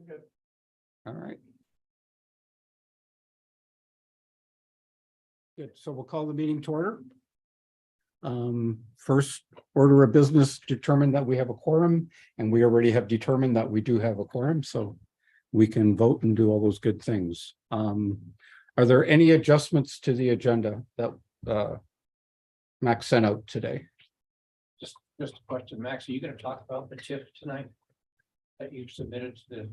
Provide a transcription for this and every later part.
Good. All right. Good, so we'll call the meeting to order. First order of business, determine that we have a quorum, and we already have determined that we do have a quorum, so we can vote and do all those good things. Are there any adjustments to the agenda that Max sent out today? Just a question, Max, are you gonna talk about the TIF tonight? That you submitted to the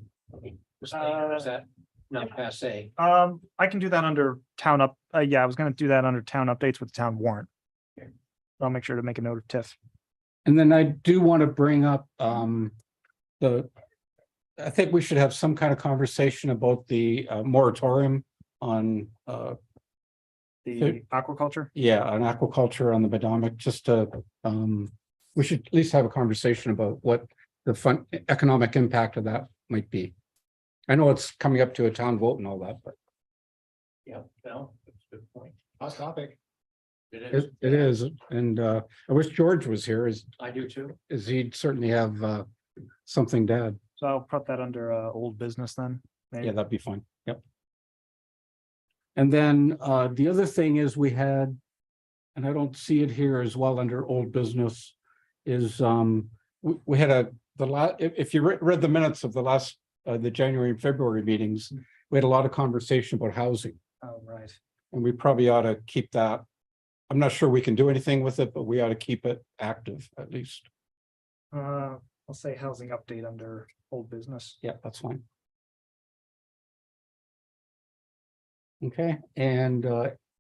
state, or is that not passe? I can do that under town up. Yeah, I was gonna do that under town updates with the town warrant. Okay. I'll make sure to make a note of TIF. And then I do want to bring up I think we should have some kind of conversation about the moratorium on The aquaculture. yeah, on aquaculture on the Potomac, just to we should at least have a conversation about what the economic impact of that might be. I know it's coming up to a town vote and all that, but Yeah, no, that's a good point. Hot topic. It it is, and I wish George was here, I do too. as he'd certainly have something to add. So I'll put that under old business then. maybe. Yeah, that'd be fine. Yep. And then the other thing is we had, and I don't see it here as well under old business, is we had if you read the minutes of the last the January and February meetings, we had a lot of conversation about housing, Oh, right. and we probably ought to keep that. I'm not sure we can do anything with it, but we ought to keep it active at least. I'll say housing update under old business. Yeah, that's fine. Okay, and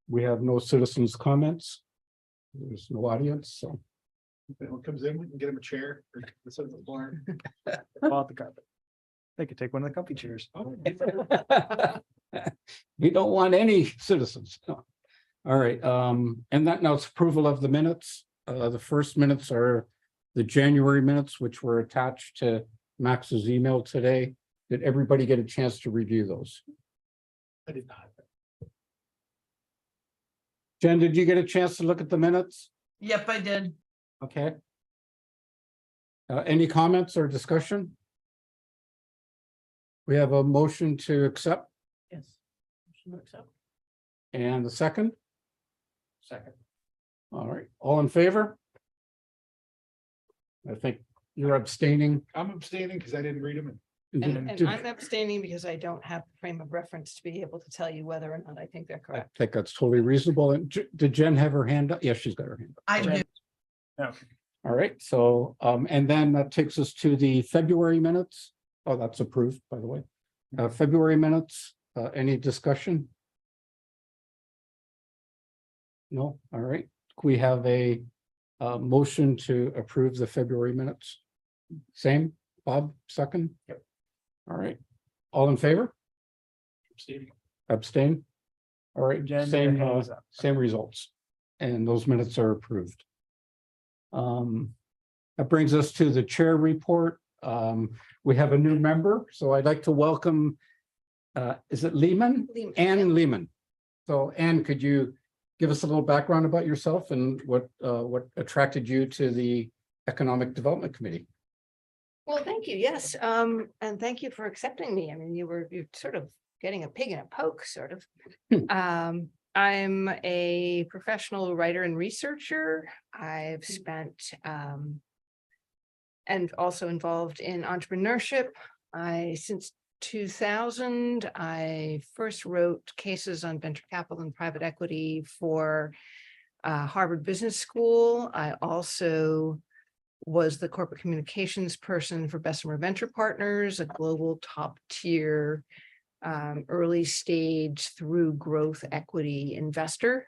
we have no citizens' comments. There's no audience, so. If anyone comes in, we can get him a chair or sit at the barn. About the carpet. They could take one of the comfy chairs. We don't want any citizens. No. All right, and that now it's approval of the minutes. The first minutes are the January minutes, which were attached to Max's email today. Did everybody get a chance to review those? I did not. Jen, did you get a chance to look at the minutes? Yep, I did. Okay. Any comments or discussion? We have a motion to accept Yes. Motion to accept. and the second. Second. All right, all in favor? I think you're abstaining. I'm abstaining because I didn't read them. And I'm abstaining because I don't have the frame of reference to be able to tell you whether or not I think they're I correct. think that's totally reasonable. And did Jen have her hand up? Yes, she's got her hand up. I do. Okay. All right, so and then that takes us to the February minutes. Oh, that's approved, by the way. February minutes, any discussion? No, all right. We have a motion to approve the February minutes. Same, Bob, second? Yep. All right, all in favor? Steve. Abstain? All right, Jen, your same, hand is up. same results. And those minutes are approved. That brings us to the chair report. We have a new member, so I'd like to welcome, is it Lehman? Lehman, Ann Lehman. So Ann, could you give us a little background about yourself and what attracted you to the Economic Development Committee? Well, thank you. Yes. And thank you for accepting me. I mean, you're sort of getting a pig in a poke, sort of. I'm a professional writer and researcher. I've spent and also involved in entrepreneurship. Since 2000, I first wrote cases on venture capital and private equity for Harvard Business School. I also was the corporate communications person for Bessemer Venture Partners, a global top tier early stage through growth equity investor.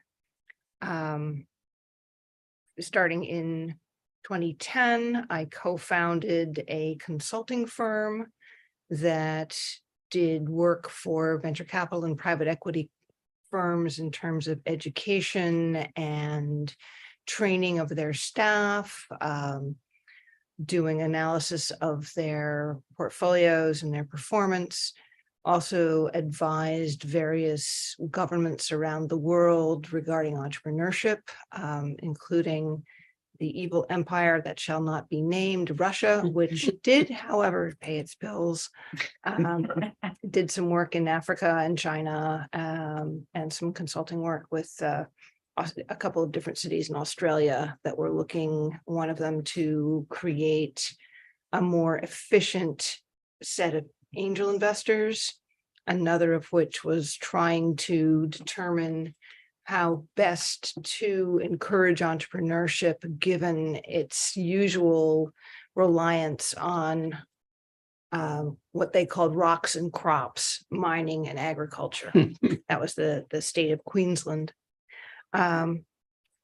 Starting in 2010, I co-founded a consulting firm that did work for venture capital and private equity firms in terms of education and training of their staff, doing analysis of their portfolios and their performance. Also advised various governments around the world regarding entrepreneurship, including the evil empire that shall not be named, Russia, which did, however, pay its bills. Did some work in Africa and China, and some consulting work with a couple of different cities in Australia that were looking, one of them to create a more efficient set of angel investors, another of which was trying to determine how best to encourage entrepreneurship, given its usual reliance on what they called rocks and crops, mining and agriculture. That was the state of Queensland. I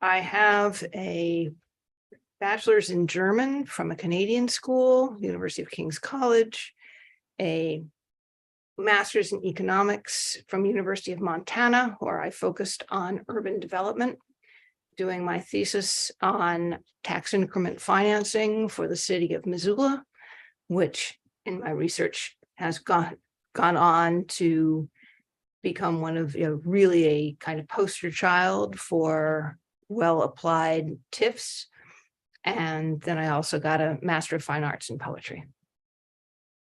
have a bachelor's in German from a Canadian school, University of King's College, a master's in economics from University of Montana, where I focused on urban development, doing my thesis on tax increment financing for the city of Missoula, which in my research has gone on to become one of, really a kind of poster child for well-applied TIFs. And then I also got a Master of Fine Arts in Poetry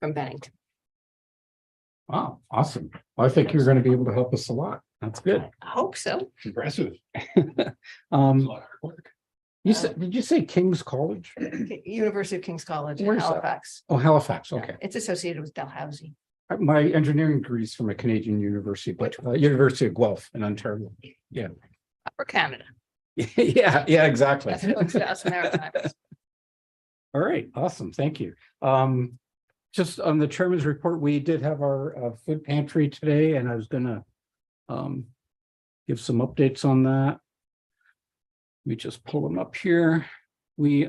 from Bennington. Wow, awesome. Well, I think you're going to be able to help us a lot. That's good. I hope so. Impressive. Um, did you say King's College? University of King's College in Where's that? Halifax. Oh, Halifax, okay. It's associated with Dalhousie. My engineering degree is from a Canadian university, but University of Guelph in Ontario. Upper Canada. Yeah, exactly. That's close to us Maritimes. All right, awesome. Thank you. Just on the chairman's report, we did have our food pantry today, and I was gonna give some updates on that. Let me just pull them up here. We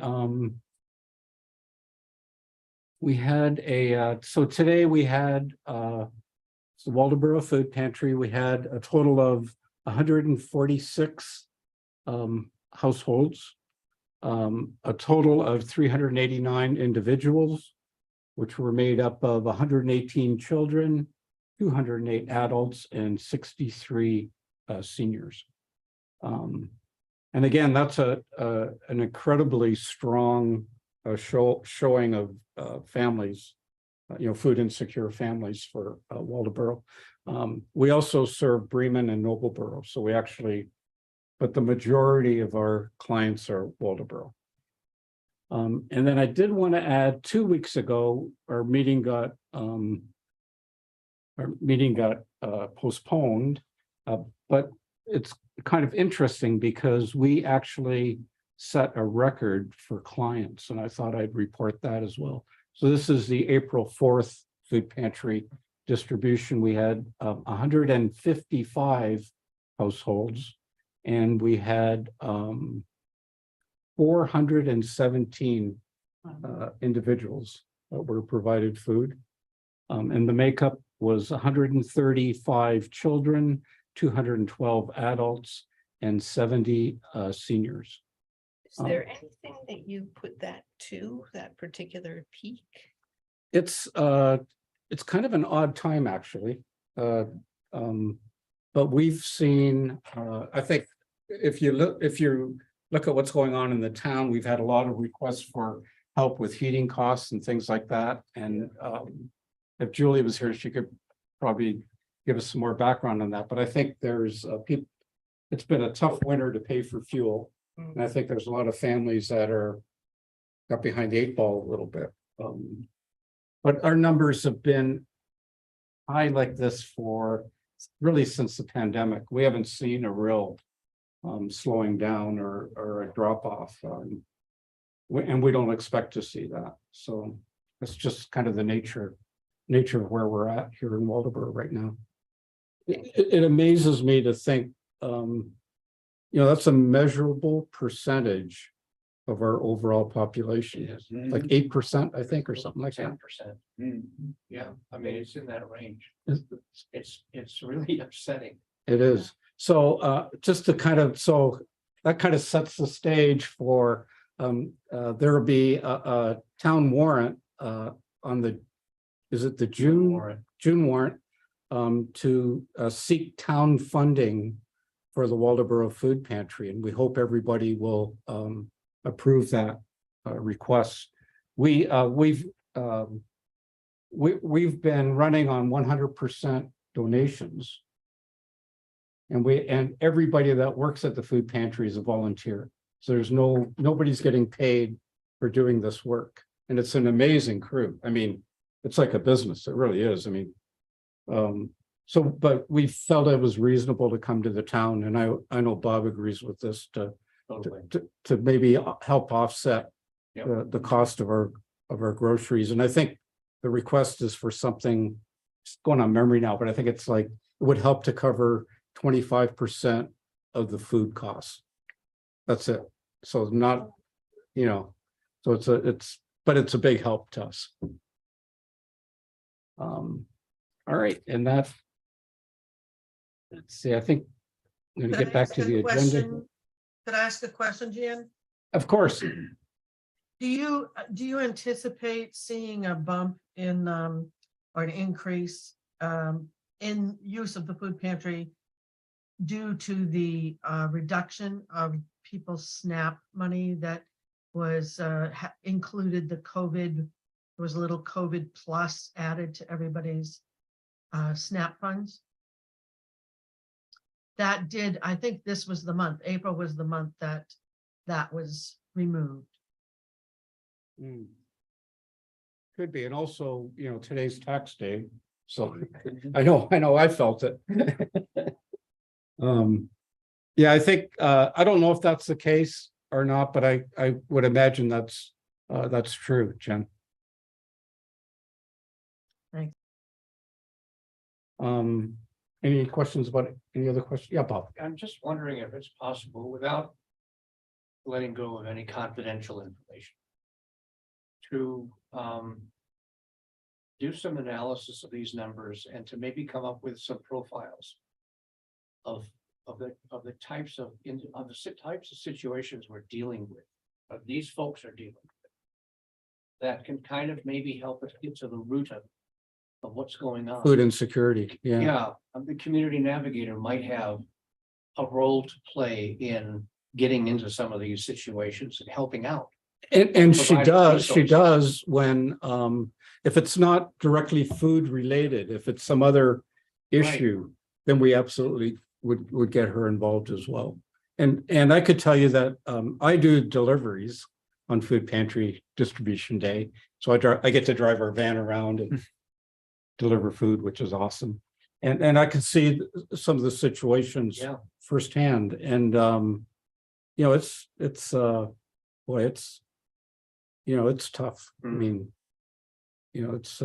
had so today we had the Waldoboro Food Pantry. We had a total of 146 households, a total of 389 individuals, which were made up of 118 children, 208 adults, and 63 seniors. And again, that's an incredibly strong showing of families, food insecure families for Waldoboro. We also serve Bremen and Nobleboro, so we actually, but the majority of our clients are Waldoboro. And then I did want to add, 2 weeks ago, our meeting got postponed, but it's kind of interesting because we actually set a record for clients, and I thought I'd report that as well. So this is the April 4th food pantry distribution. We had 155 households, and we had 417 individuals that were provided food. And the makeup was 135 children, 212 adults, and 70 seniors. Is there anything that you put that to, that particular peak? It's kind of an odd time, actually. But we've seen, I think if you look at what's going on in the town, we've had a lot of requests for help with heating costs and things like that. And if Julie was here, she could probably give us some more background on that. But I think there's people, it's been a tough winter to pay for fuel. And I think there's a lot of families that got behind the 8 ball a little bit. But our numbers have been high like this for really since the pandemic. We haven't seen a real slowing down or a drop off. And we don't expect to see that. So it's just kind of the nature of where we're at here in Waldoboro right now. It amazes me to think, that's a measurable percentage of our overall population, like 8%, I think, or something like that. 10%. Yeah, I mean, it's in that range. It's really upsetting. It is. So just to so that kind of sets the stage for there will be a town warrant on the, is it the June warrant to seek town funding for the Waldoboro Food Pantry, and we hope everybody will approve that request. We've been running on 100% donations. And everybody that works at the food pantry is a volunteer. So there's nobody's getting paid for doing this work. And it's an amazing crew. I mean, it's like a business. It really is. I mean, but we felt it was reasonable to come to the town, and I know Bob agrees with this Totally. to maybe help offset Yep. the cost of our groceries. And I think the request is for something, it's going on memory now, but I think it's like, it would help to cover 25% of the food costs. That's it. So not, so it's a big help to us. All right, and that. Let's see, I think I'm gonna Could I get back ask to a the agenda. question? Could I ask a question, Jan? Of course, Do you anticipate seeing a bump in, or an increase, in use of the food pantry due to the, reduction of people's SNAP money that was, included the COVID, there was a little COVID plus added to everybody's, SNAP funds? That did, I think this was the month, April was the month that was removed. could be, and also, today's tax day, so I know, I felt it. Yeah, I think, I don't know if that's the case or not, but I would imagine that's true, Jen. Thanks. Any questions about it? Any other questions? Yeah, Bob. I'm just wondering if it's possible, without letting go of any confidential information, to do some analysis of these numbers and to maybe come up with some profiles of the types of situations we're dealing with, these folks are dealing with, that can kind of maybe help us get to the root of what's going on. Food insecurity, yeah. Yeah, the community navigator might have a role to play in getting into some of these situations and helping out. And she Provide does resources. when, if it's not directly food related, if it's some other issue, then we absolutely would get her involved as well. And I could tell you that, I do deliveries on Food Pantry Distribution Day. So I get to drive our van around and deliver food, which is awesome. And I can see some of the situations Yeah. firsthand, and it's boy, it's tough. I Mm. mean, it's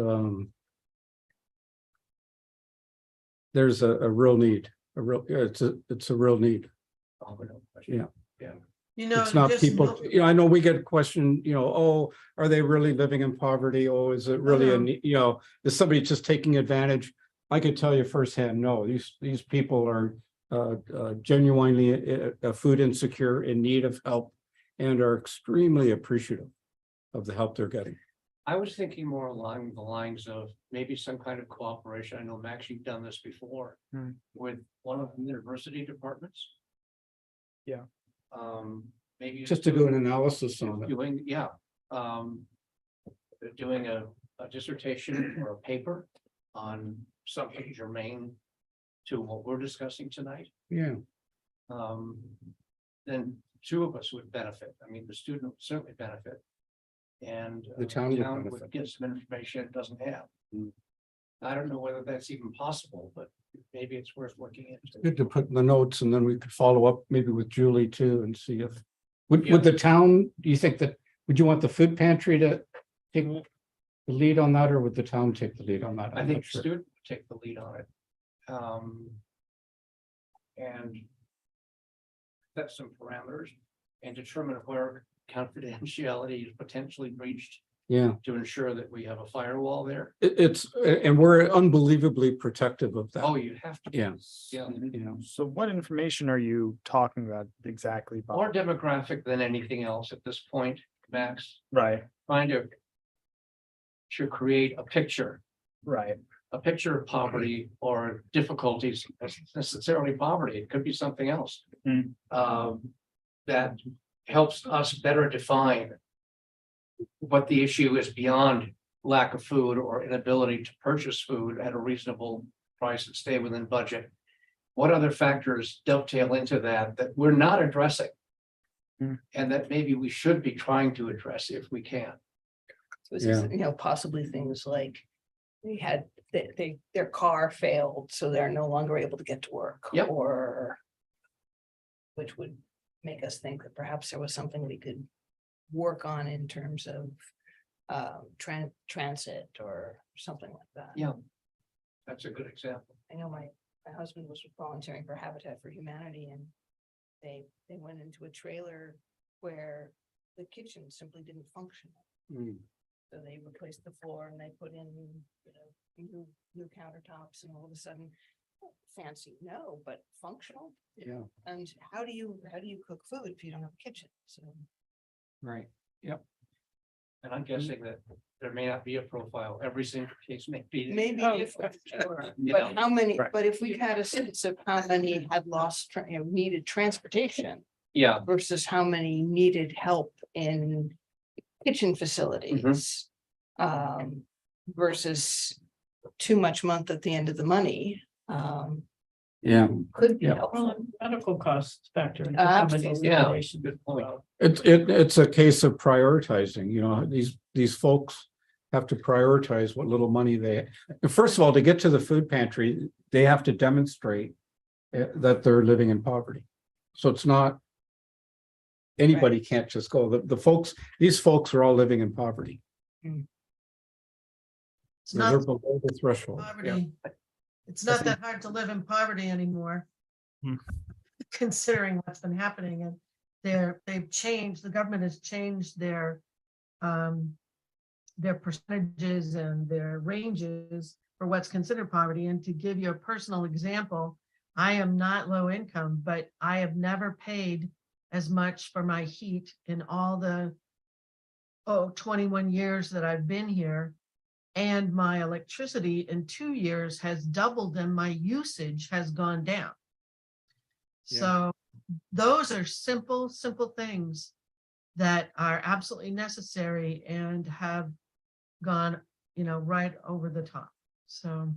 there's a real need, it's a real need. Oh, no question. Yeah. You know, It's not just people, I know we get a question, oh, are they really living in poverty? Oh, is it really is somebody just taking advantage? I could tell you firsthand, no, these people are genuinely food insecure, in need of help, and are extremely appreciative of the help they're getting. I was thinking more along the lines of maybe some kind of cooperation. I know, Max, you've done this before with one of the university departments. Yeah. Maybe Just to do an analysis on it. Doing a dissertation or a paper on something germane to what we're discussing tonight. Yeah, Then two of us would benefit. I mean, the student would certainly benefit. And The town would benefit. would get some information it doesn't have. I don't know whether that's even possible, but maybe it's worth looking into. good to put in the notes, and then we could follow up maybe with Julie too, and see if, Yeah. would the town, do you think that, would you want the food pantry to take the lead on that, or would the town take the lead on that? I I'm think not the sure. student would take the lead on it. And set some parameters and determine where confidentiality is potentially breached Yeah, to ensure that we have a firewall there. and we're unbelievably protective of that. Oh, you have to. Yeah. Yeah, So what information are you talking about exactly, Bob? more demographic than anything else at this point, Max, Right, trying to create a picture right. of poverty or difficulties, not necessarily poverty, it could be something else. Mm. That helps us better define what the issue is beyond lack of food or inability to purchase food at a reasonable price and stay within budget. What other factors dovetail into that that we're not addressing? Hmm. And that maybe we should be trying to address if we can. This is, possibly things like they had, their car failed, so they're no longer able to get to work. Yep. Or which would make us think that perhaps there was something we could work on in terms of transit or something like that. Yeah. That's a good example. I know my husband was volunteering for Habitat for Humanity, and they went into a trailer where the kitchen simply didn't function. Mm. So they replaced the floor and they put in, new countertops, and all of a sudden, fancy, no, but functional. Yeah, And how do you cook food if you don't have a kitchen? So right. And I'm guessing that there may not be a profile. Every single case may be. maybe different, sure. You But know. how many, Right. but if we had a sense of how many had lost, needed transportation Yeah, versus how many needed help in kitchen facilities. Versus too much month at the end of the money, Yeah, could be Yeah. helpful. Medical costs factor into Absolutely. yeah, good point. it's a case of prioritizing, these folks have to prioritize what little money they, first of all, to get to the food pantry, they have to demonstrate that they're living in poverty. So it's not anybody can't just go. These folks are all living in poverty. It's They're not below the threshold. poverty. It's not that hard to live in poverty anymore. Hmm. Considering what's been happening, and they've changed, the government has changed their percentages and their ranges for what's considered poverty. And to give you a personal example, I am not low income, but I have never paid as much for my heat in all the 21 years that I've been here. And my electricity in 2 years has doubled and my usage has gone down. Yeah. So those are simple things that are absolutely necessary and have gone, right over the top. So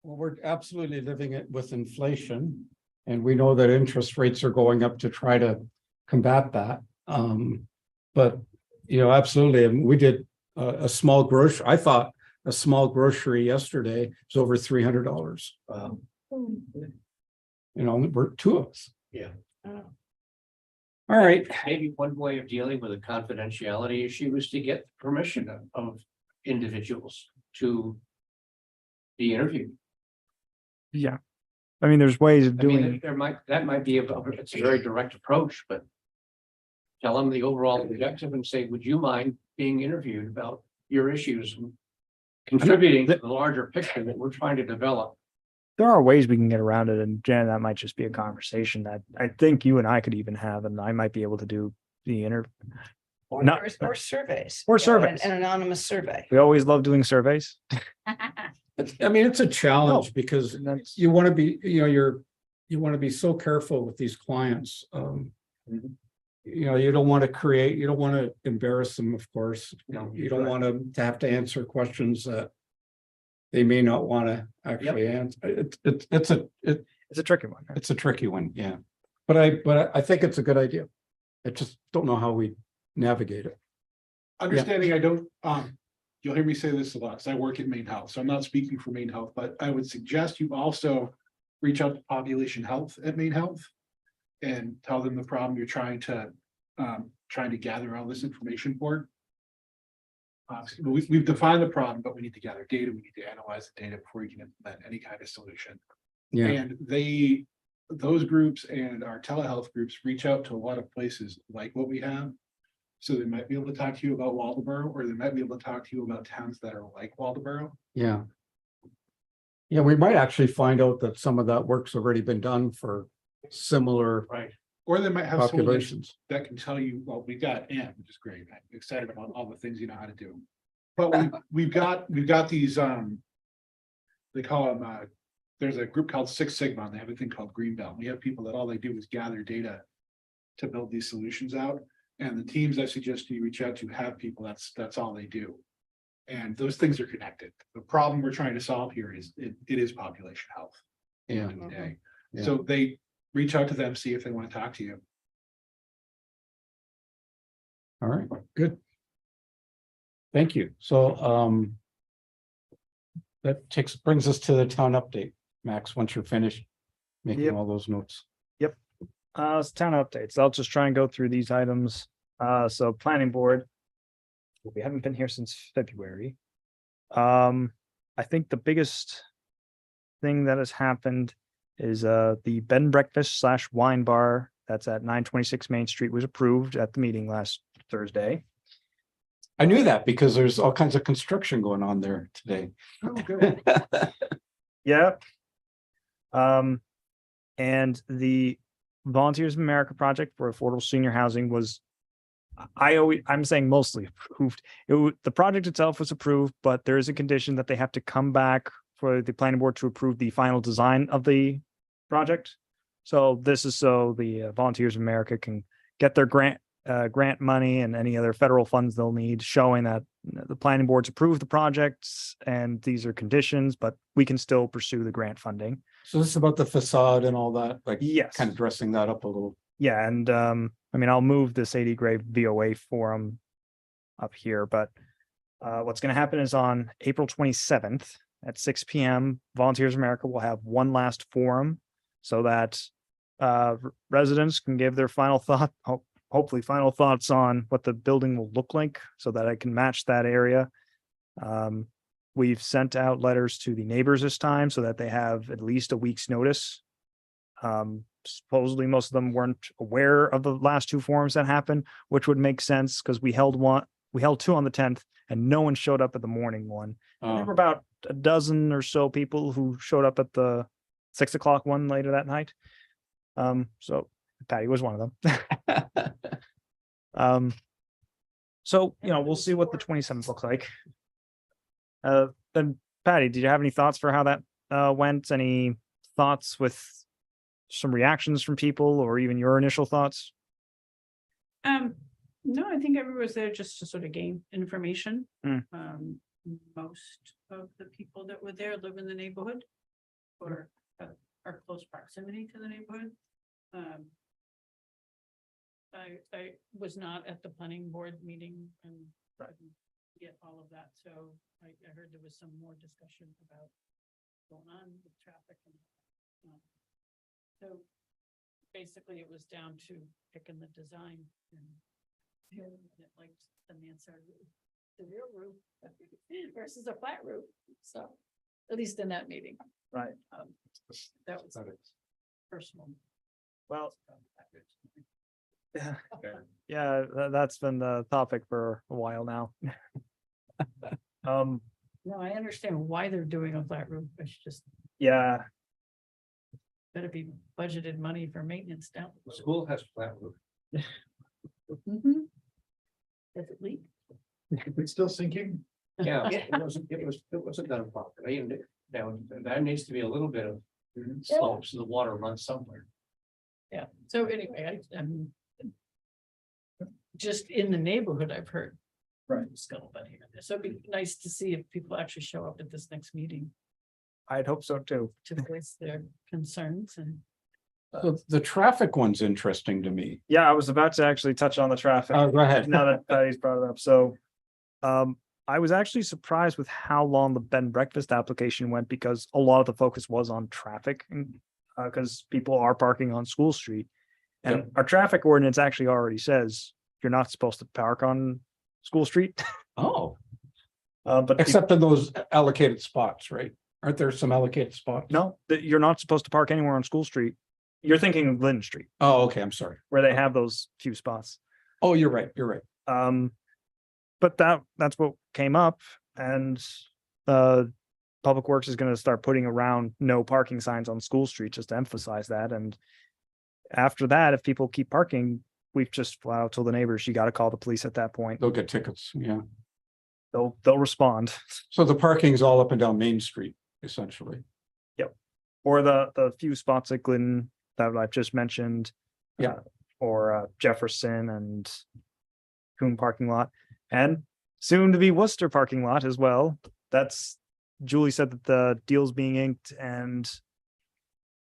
Well, we're absolutely living it with inflation, and we know that interest rates are going up to try to combat that. But, absolutely, and we did a small grocery, I thought a small grocery yesterday was over $300. We're two of us. Yeah. All right, Maybe one way of dealing with a confidentiality issue is to get permission of individuals to be interviewed. Yeah. I mean, there's ways of I mean, doing, that might be it's a very direct approach, but tell them the overall objective and say, would you mind being interviewed about your issues and contributing to the larger picture that we're trying to develop? there are ways we can get around it. And Jan, that might just be a conversation that I think you and I could even have, and I might be able to do the interview. Or Not- or surveys. Or an surveys. anonymous survey. We always love doing surveys. it's a challenge because And that's, you want to be, you want to be so careful with these clients. You don't want you don't want to embarrass them, of course. No, You don't right. want them to have to answer questions that they may not want to actually answer. It's it's a tricky one. right? a tricky one, yeah. But I think it's a good idea. I just don't know how we navigate it. Understanding I don't, you'll hear me say this a lot, because I work at Maine Health, so I'm not speaking for Maine Health, but I would suggest you also reach out to Population Health at Maine Health and tell them the problem you're trying to gather all this information for. We've defined the problem, but we need to gather data, we need to analyze the data before you can implement any kind of solution. Yeah, And those groups and our telehealth groups reach out to a lot of places like what we have. So they might be able to talk to you about Waldoboro, or they might be able to talk to you about towns that are like Waldoboro. yeah. Yeah, we might actually find out that some of that work's already been done for similar Right. Or they might have someone populations. that can tell you, well, we got Ann, which is great. I'm excited about all the things you know how to do. But we've got these, they call them, there's a group called Six Sigma, and they have a thing called Greenbelt. We have people that all they do is gather data to build these solutions out. And the teams I suggest you reach out to have people, that's all they do. And those things are connected. The problem we're trying to solve here is, it is population health. at the end of the day. Yeah. So they reach out to them, see if they want to talk to you. All right, good. Thank you. So, that brings us to the town update. Max, once you're finished making Yep. all those notes. So town updates. I'll just try and go through these items. So planning board. We haven't been here since February. I think the biggest thing that has happened is the bed and breakfast / wine bar that's at 926 Main Street was approved at the meeting last Thursday. I knew that because there's all kinds of construction going on there today. Yeah. And the Volunteers of America project for affordable senior housing was, I'm saying mostly approved. The project itself was approved, but there is a condition that they have to come back for the planning board to approve the final design of the project. So this is so the Volunteers of America can get their grant money and any other federal funds they'll need, showing that the planning board's approved the projects and these are conditions, but we can still pursue the grant funding. So this is about the facade and all that, like Yes. kind of dressing that up a little. Yeah, and I mean, I'll move the Sadie Gray VOA forum up here, but what's going to happen is on April 27th at 6 p.m., Volunteers of America will have one last forum so that residents can give their final thought, hopefully final thoughts on what the building will look like so that I can match that area. We've sent out letters to the neighbors this time so that they have at least a week's notice. Supposedly most of them weren't aware of the last two forums that happened, which would make sense because we held two on the 10th and no one showed up at the morning one. And there were about a dozen or so people who showed up at the 6 o'clock one later that night. So Patty was one of them. So, we'll see what the 27th looks like. Then Patty, did you have any thoughts for how that went? Any thoughts with some reactions from people or even your initial thoughts? No, I think everyone was there just to sort of gain information. Mm. Most of the people that were there live in the neighborhood or are close proximity to the neighborhood. I was not at the planning board meeting and couldn't get all of that, so I heard there was some more discussion about going on with traffic and so basically it was down to picking the design and like the mansard roof, the real roof versus a flat roof. So at least in that meeting. Right. That was personal. Well, yeah, that's been the topic for a while now. No, I understand why they're doing a flat roof. It's just Yeah, better be budgeted money for maintenance down. The school has flat roof. Does it leak? It's still sinking. Yeah, it wasn't done properly, and there needs to be a little bit of slope, so the water runs somewhere. Yeah, so anyway, I'm just in the neighborhood, I've heard. Right. Scuttlebutt here. So it'd be nice to see if people actually show up at this next meeting I'd hope so too. to voice their concerns and. So the traffic one's interesting to me. Yeah, I was about to actually touch on the traffic. Go ahead. Now that Patty's brought it up. So I was actually surprised with how long the bed and breakfast application went because a lot of the focus was on traffic and because people are parking on School Street. And our traffic ordinance actually already says you're not supposed to park on School Street. Oh, But except in those allocated spots, right? Aren't there some allocated spots? no, you're not supposed to park anywhere on School Street. You're thinking of Glidden Street, Oh, okay, I'm sorry. where they have those few spots. Oh, you're right, you're right. But that's what came up and Public Works is going to start putting around no parking signs on School Street just to emphasize that. And after that, if people keep parking, we've just flat out told the neighbors, you got to call the police at that point. They'll get tickets, yeah. They'll respond. So the parking's all up and down Main Street, essentially. Or the few spots at Glidden that I've just mentioned. Yeah. or Jefferson and Coon parking lot, and soon to be Worcester parking lot as well. That's, Julie said that the deal's being inked and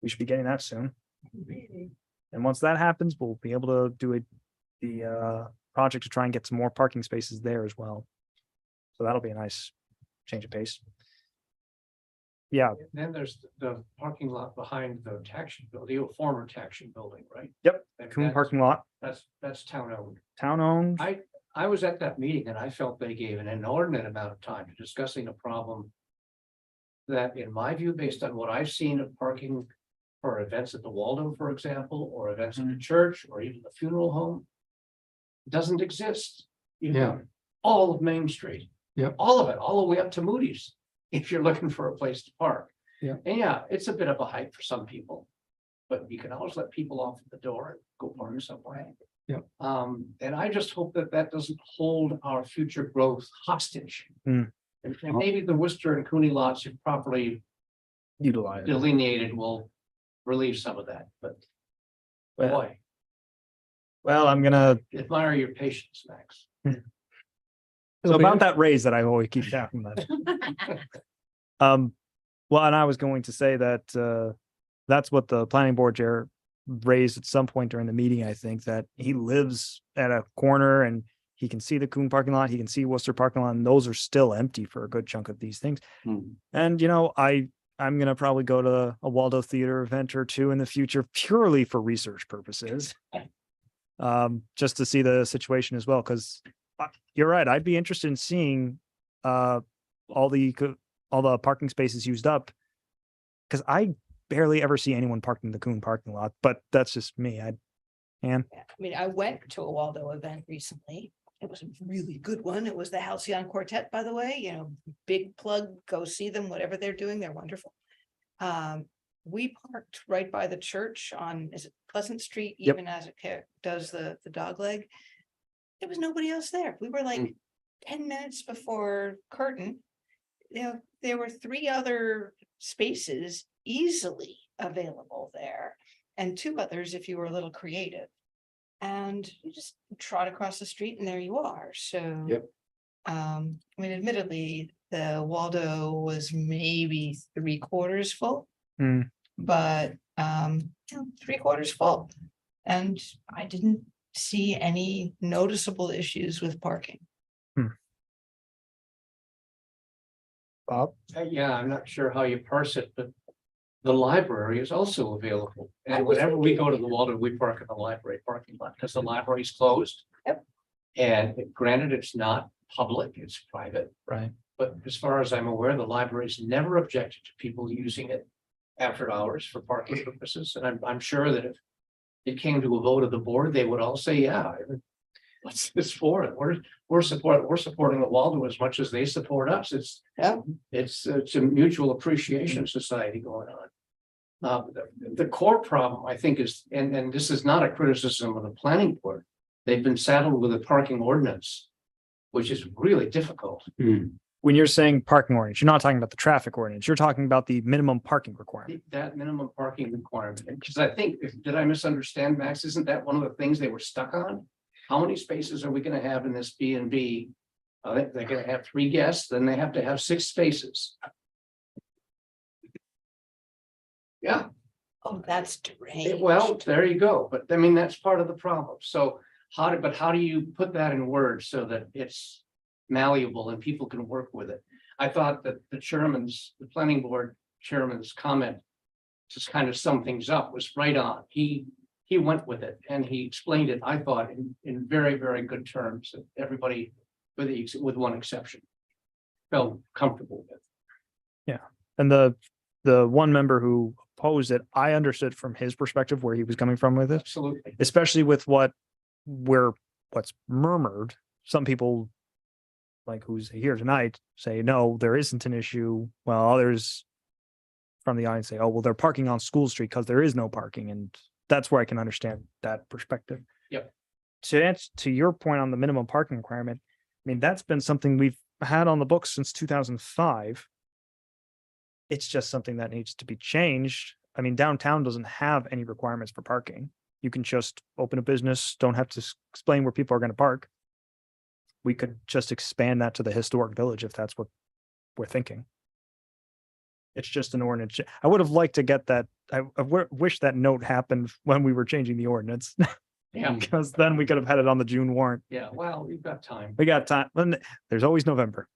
we should be getting that soon. And once that happens, we'll be able to do the project to try and get some more parking spaces there as well. So that'll be a nice change of pace. Yeah, Then there's the parking lot behind the taxi building, the former taxi building, right? Yep, And Coon that's- parking lot, That's town owned. town owned. I was at that meeting and I felt they gave an inordinate amount of time to discussing a problem that, in my view, based on what I've seen of parking for events at the Waldo, for example, or events at the church, or even the funeral home, doesn't exist. You've Yeah. got all of Main Street. Yep. All of it, all the way up to Moody's, if you're looking for a place to park. Yeah. And yeah, it's a bit of a hike for some people. But you can always let people off at the door and go park somewhere. Yep. And I just hope that that doesn't hold our future growth hostage. Hmm. And maybe the Worcester and Cooney lots, if properly Utilize. delineated, will relieve some of that, but Well, boy, well, I'm gonna, admire your patience, Max. so about that raise that I always keep talking about. Well, and I was going to say that that's what the planning board chair raised at some point during the meeting, I think, that he lives at a corner and he can see the Coon parking lot, he can see Worcester parking lot, and those are still empty for a good chunk of these things. And you know, I'm gonna probably go to a Waldo Theater event or two in the future purely for research purposes. Just to see the situation as well, because you're right, I'd be interested in seeing all the parking spaces used up. Because I barely ever see anyone parking the Coon parking lot, but that's just me. I mean, I went to a Waldo event recently. It was a really good one. It was the Halcyon Quartet, by the way, big plug, go see them, whatever they're doing, they're wonderful. We parked right by the church on, is it Pleasant Street, Yep. even as it does the dog leg. There was nobody else there. We were like 10 minutes before curtain. There were 3 other spaces easily available there, and 2 others if you were a little creative. And you just trot across the street and there you are, so. Yep. I mean, admittedly, the Waldo was maybe 3/4 full. Hmm. But, 3/4 full. And I didn't see any noticeable issues with parking. Bob? Yeah, I'm not sure how you parse it, but the library is also available. I And was whenever we go to thinking- the Waldo, we park in the library parking lot because the library's closed. Yep. And granted, it's not public, it's private. Right. But as far as I'm aware, the library's never objected to people using it after hours for parking purposes. And I'm sure that if it came to a vote of the board, they would all say, yeah, what's this for? We're supporting the Waldo as much as they support us. It's a mutual appreciation society going on. The core problem, I think, is, and this is not a criticism of the planning board. They've been saddled with a parking ordinance, which is really difficult. When you're saying parking ordinance, you're not talking about the traffic ordinance, you're talking about the minimum parking requirement. That minimum parking requirement, because I think, did I misunderstand, Max? Isn't that one of the things they were stuck on? How many spaces are we gonna have in this B and B? They're gonna have 3 guests, then they have to have 6 spaces. Yeah, Oh, that's deranged. well, there you go, but I mean, that's part of the problem, so how do you put that in words so that it's malleable and people can work with it? I thought that the planning board chairman's comment just kind of sum things up was right on. He went with it and he explained it, I thought, in very, very good terms that everybody, with one exception, felt comfortable with. And the one member who opposed it, I understood from his perspective where he was coming from with it, Absolutely. especially with what's murmured. Some people, like who's here tonight, say, no, there isn't an issue. Well, others from the audience say, oh, well, they're parking on School Street because there is no parking. And that's where I can understand that perspective. Yep. To answer to your point on the minimum parking requirement, I mean, that's been something we've had on the books since 2005. It's just something that needs to be changed. I mean, downtown doesn't have any requirements for parking. you can just open a business, don't have to explain where people are gonna park. We could just expand that to the historic village if that's what we're thinking. It's just an ordinance. I would have liked to get that. I wish that note happened when we were changing the ordinance, Yeah, because then we could have had it on the June warrant. yeah, well, we've got time. We got time. There's always November.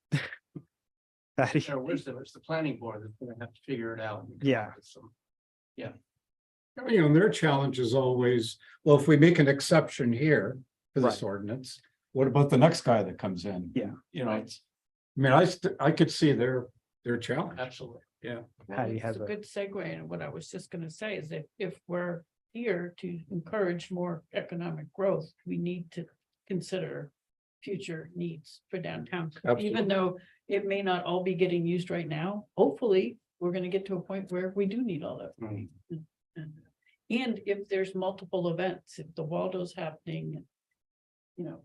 Patty, Their wisdom, it's the planning board that's gonna have to figure it out. and come Yeah. up with some- You know, their challenge is always, well, if we make an exception here for this Right. ordinance, what about the next guy that comes in? Yeah. You know, I mean, I could see their challenge. Absolutely. Well, Patty it's has a a- good segue, and what I was just gonna say is that if we're here to encourage more economic growth, we need to consider future needs for downtown. Absolutely. Even though it may not all be getting used right now, hopefully, we're gonna get to a point where we do need all that. Mm. And if there's multiple events, if the Waldo's happening, you know,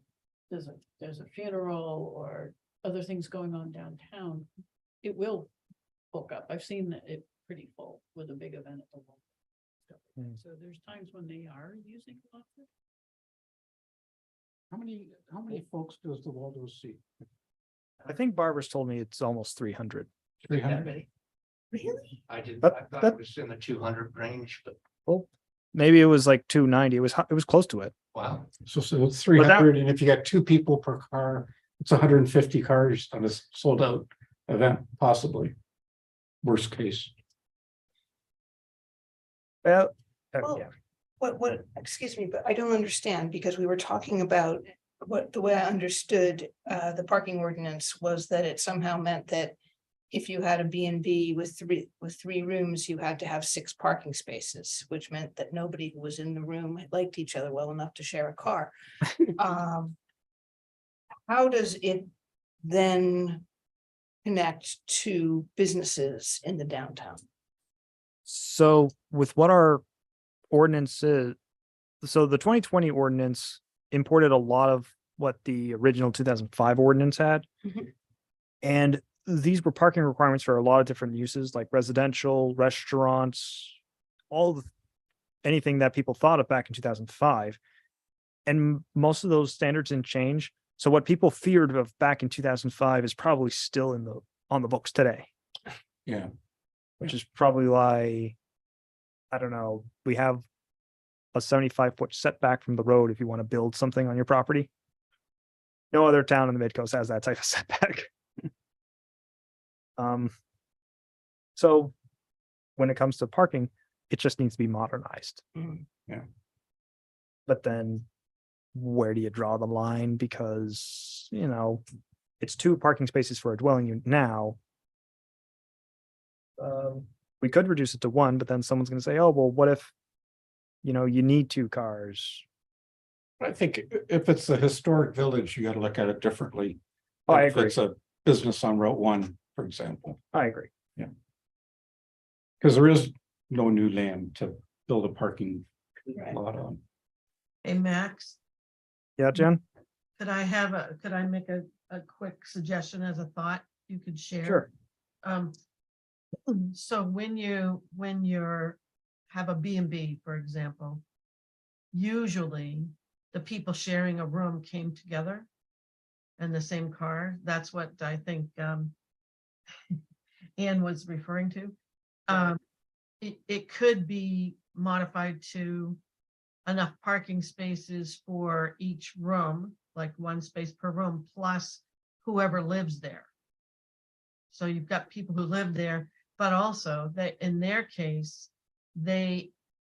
there's a funeral or other things going on downtown, it will book up. I've seen that it pretty full with a big event at the Waldo. Mm. So there's times when they are using lots of. How many folks does the Waldo see? I think Barbara's told me it's almost 300. 300? Really? I did, That- I thought that- it was in the 200 range, but Well, maybe it was like 290. It was close to it. wow. So it's 300, and if you got 2 people per car, it's 150 cars on a sold out event, possibly. Worst case. Well, Well, yeah. What, excuse me, but I don't understand, because we were talking about the way I understood the parking ordinance was that it somehow meant that if you had a B and B with 3 rooms, you had to have 6 parking spaces, which meant that nobody who was in the room liked each other well enough to share a car. How does it then connect to businesses in the downtown? So with what our ordinance is, so the 2020 ordinance imported a lot of what the original 2005 ordinance had. Mhm. And these were parking requirements for a lot of different uses, like residential, restaurants, anything that people thought of back in 2005. And most of those standards didn't change. So what people feared of back in 2005 is probably still on the books today. Yeah. Which is probably like, I don't know, we have a 75-foot setback from the road if you want to build something on your property. No other town in the Midcoast has that type of setback. So when it comes to parking, it just needs to be modernized. Mhm. Yeah. But then where do you draw the line? Because, it's 2 parking spaces for a dwelling unit now. We could reduce it to 1, but then someone's gonna say, oh, well, what if, you need 2 cars? I think if it's a historic village, you gotta look at it differently. Oh, I If agree. it's a business on Route 1, for example, I agree. because there is no new land to build a parking Right. lot on. Hey, Max, Yeah, Jen? could I make a quick suggestion as a thought you could share? Sure. So when you're have a B and B, for example, usually the people sharing a room came together in the same car. That's what I think Ann was referring to. It could be modified to enough parking spaces for each room, like 1 space per room, plus whoever lives there. So you've got people who live there, but also that in their case,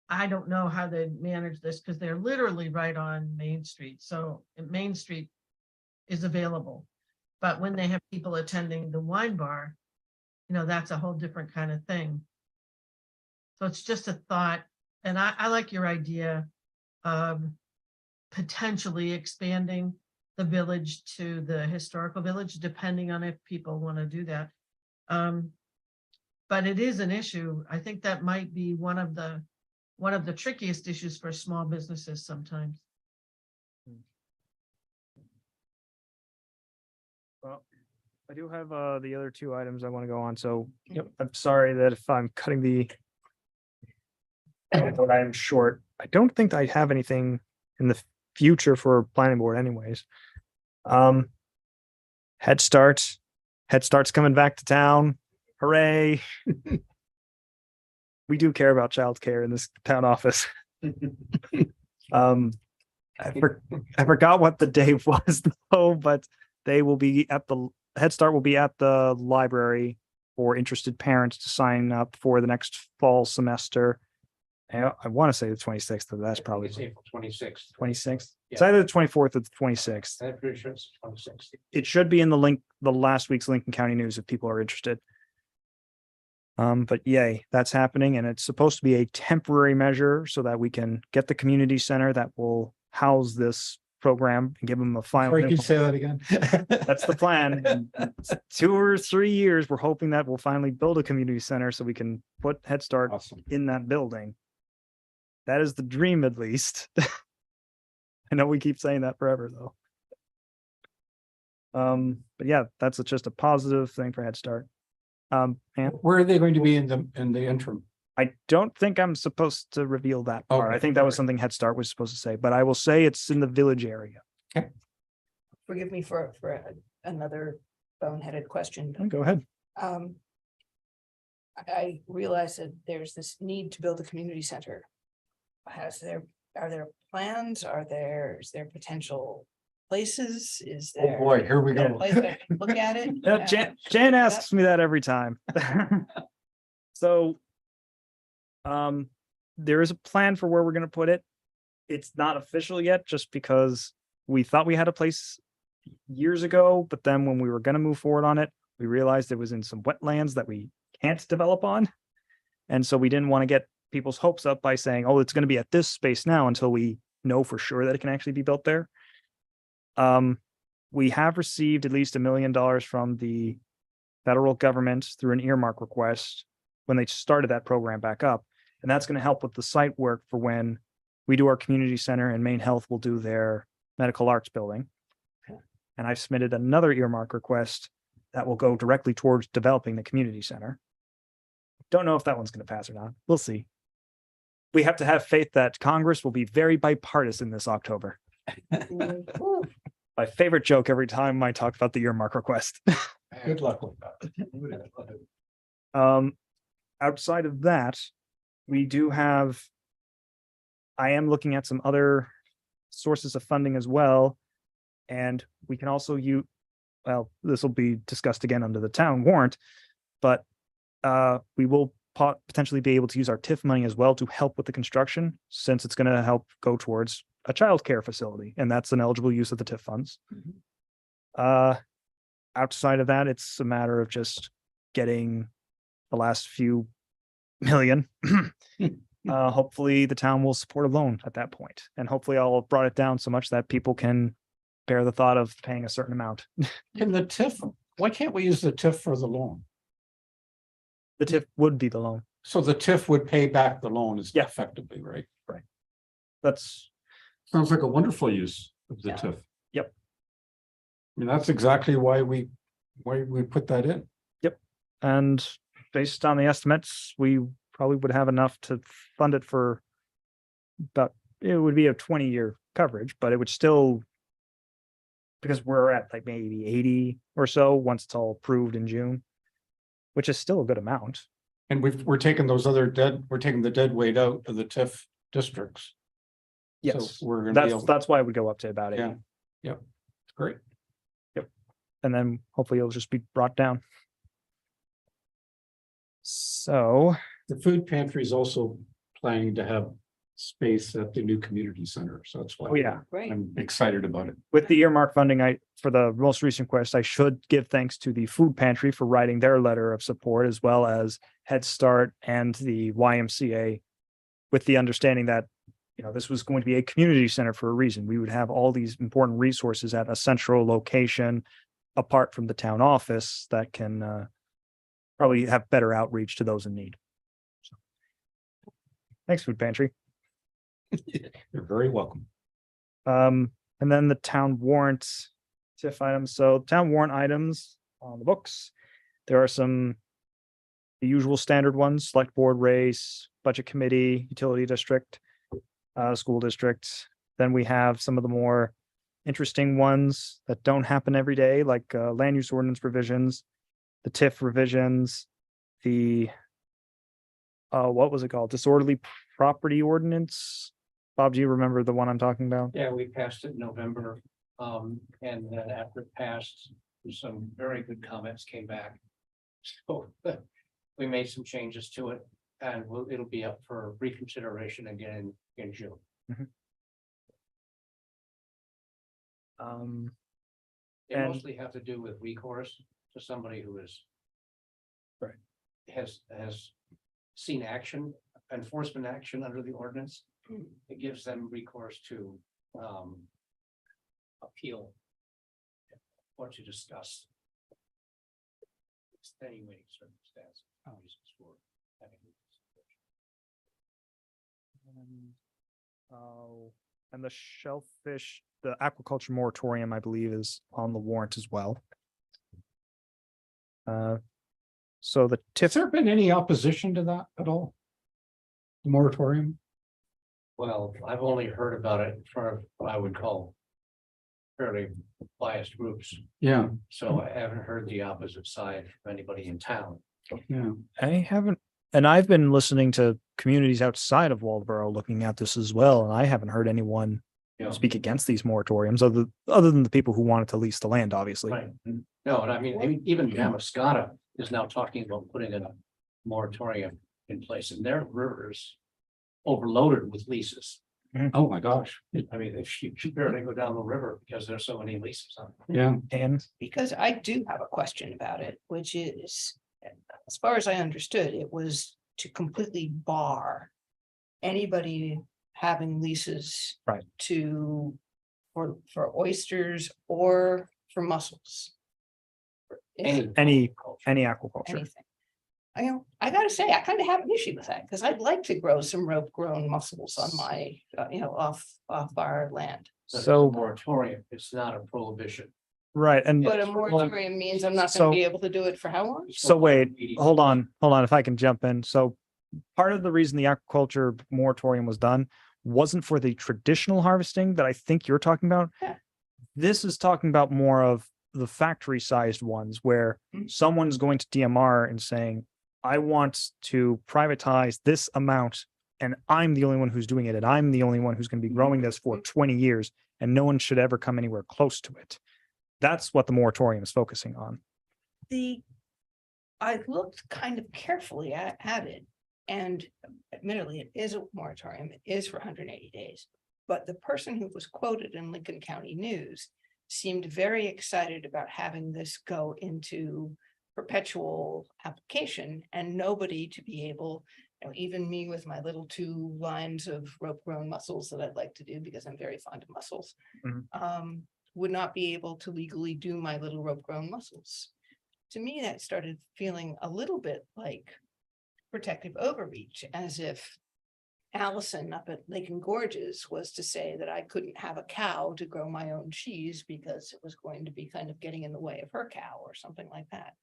I don't know how they manage this because they're literally right on Main Street. So Main Street is available. But when they have people attending the wine bar, that's a whole different kind of thing. So it's just a thought. And I like your idea of potentially expanding the village to the historical village, depending on if people want to do that. But it is an issue. I think that might be one of the trickiest issues for small businesses sometimes. Well, I do have the other 2 items I want to go on, so Yep. I'm sorry that if I'm cutting the but I am short. I don't think I have anything in the future for planning board anyways. Head Start. Head Start's coming back to town. Hooray. We do care about childcare in this town office. I forgot what the day was though, but they will be at the Head Start will be at the library for interested parents to sign up for the next fall semester. I want to say the 26th, but that's probably It's April 26th. 26th. It's Yeah. either the 24th or the 26th. I'm pretty sure it's 26th. It should be in the last week's Lincoln County News if people are interested. But yay, that's happening, and it's supposed to be a temporary measure so that we can get the community center that will house this program and give them a final. Or you can say that again. That's the plan. In 2 or 3 years, we're hoping that we'll finally build a community center so we can put Head Start Awesome. in that building. That is the dream, at least. I know we keep saying that forever, though. But yeah, that's just a positive thing for Head Start. And Where are they going to be in the interim? I don't think I'm supposed to reveal that part. I Okay, think that was alright. something Head Start was supposed to say, but I will say it's in the village area. Forgive me for another boneheaded question. Go ahead. I realize that there's this need to build a community center. Are there plans? Is there potential places? Is Oh, there? boy, here we is there a go. place that I can Look at it. Yeah, Jan asks me that every time. So, there is a plan for where we're gonna put it. It's not official yet, just because we thought we had a place years ago, but then when we were gonna move forward on it, we realized it was in some wetlands that we can't develop on. And so we didn't want to get people's hopes up by saying, oh, it's gonna be at this space now until we know for sure that it can actually be built there. We have received at least $1 million from the federal government through an earmark request when they started that program back up. And that's going to help with the site work for when we do our community center and Maine Health will do their medical arts building. And I've submitted another earmark request that will go directly towards developing the community center. Don't know if that one's going to pass or not. We'll see. We have to have faith that Congress will be very bipartisan this October. My favorite joke every time I talk about the earmark request. Good luck with that. Outside of that, we do have. I am looking at some other sources of funding as well. And we can also use, well, this will be discussed again under the town warrant, but we will potentially be able to use our TIF money as well to help with the construction, since it's going to help go towards a childcare facility, and that's an eligible use of the TIF funds. Outside of that, it's a matter of just getting the last few million. Hopefully the town will support a loan at that point, and hopefully I'll have brought it down so much that people can bear the thought of paying a certain amount. Can the TIF, why can't we use the TIF for the loan? The TIF would be the loan. So the TIF would pay back the loan Yeah. effectively, right? That's Sounds like a wonderful use of the Yeah. TIF. Yep. I mean, that's exactly why we put that in. And based on the estimates, we probably would have enough to fund it for about, it would be a 20-year coverage, but it would still, because we're at like maybe 80 or so once it's all approved in June, which is still a good amount. And we're taking we're taking the dead weight out of the TIF districts. Yes, So we're gonna be able, that's why it would go up to about 80. Yeah. Yep. Great. And then hopefully it'll just be brought down. So, The food pantry is also planning to have space at the new community center, so that's why. oh yeah, Great. I'm excited about it. with the earmark funding, for the most recent request, I should give thanks to the food pantry for writing their letter of support, as well as Head Start and the YMCA, with the understanding that, this was going to be a community center for a reason. We would have all these important resources at a central location apart from the town office that can probably have better outreach to those in need. So, thanks, food pantry. You're very welcome. And then the town warrant TIF items. So town warrant items on the books. There are the usual standard ones: select board race, budget committee, utility district. school district. Then we have some of the more interesting ones that don't happen every day, like land use ordinance revisions, the TIF revisions, the what was it called? Disorderly property ordinance. Bob, do you remember the one I'm talking about? Yeah, we passed it in November, and then after it passed, some very good comments came back. So we made some changes to it, and it'll be up for reconsideration again in June. They And- mostly have to do with recourse to somebody who is. Right. Has seen action, enforcement action under the ordinance. It gives them recourse to appeal. What to discuss. Extenuating circumstance. Reasons for having this situation. And the shellfish, the aquaculture moratorium, I believe, is on the warrant as well. So the Has TIF, there been any opposition to that at all? The moratorium? Well, I've only heard about it from what I would call fairly biased groups, Yeah, so I haven't heard the opposite side from anybody in town. yeah. I haven't, and I've been listening to communities outside of Waldeboro looking at this as well, and I haven't heard anyone You know, speak against these moratoriums, other than the people who wanted to lease the land, obviously. right, no, and I mean, even Damascata is now talking about putting in a moratorium in place, and their rivers overloaded with leases. Oh, my gosh. I mean, if you barely go down the river because there's so many leases on it. Yeah, And Because I do have a question about it, which is, as far as I understood, it was to completely bar anybody having leases. Right. For oysters or for mussels. If any aquaculture. anything. I gotta say, I kind of have an issue with that, because I'd like to grow some rope grown mussels on my, off our land. But it's a So, moratorium, it's not a prohibition. right, and But a Yes. moratorium means I'm not So- gonna be able to do it for how long? so wait, hold on, if I can jump in. So part of the reason the aquaculture moratorium was done wasn't for the traditional harvesting that I think you're talking about. Yeah. This is talking about more of the factory sized ones where Mhm. someone's going to DMR and saying, I want to privatize this amount and I'm the only one who's doing it. And I'm the only one who's going to be growing this for 20 years and no one should ever come anywhere close to it. That's what the moratorium is focusing on. I looked kind of carefully at it. And admittedly, it is a moratorium, it is for 180 days. But the person who was quoted in Lincoln County News seemed very excited about having this go into perpetual application and nobody to be able, even me with my little 2 lines of rope grown mussels that I'd like to do because I'm very fond of mussels. Mhm. Would not be able to legally do my little rope grown mussels. To me, that started feeling a little bit like protective overreach, as if Allison up at Lake and Gorges was to say that I couldn't have a cow to grow my own cheese because it was going to be kind of getting in the way of her cow or something like that.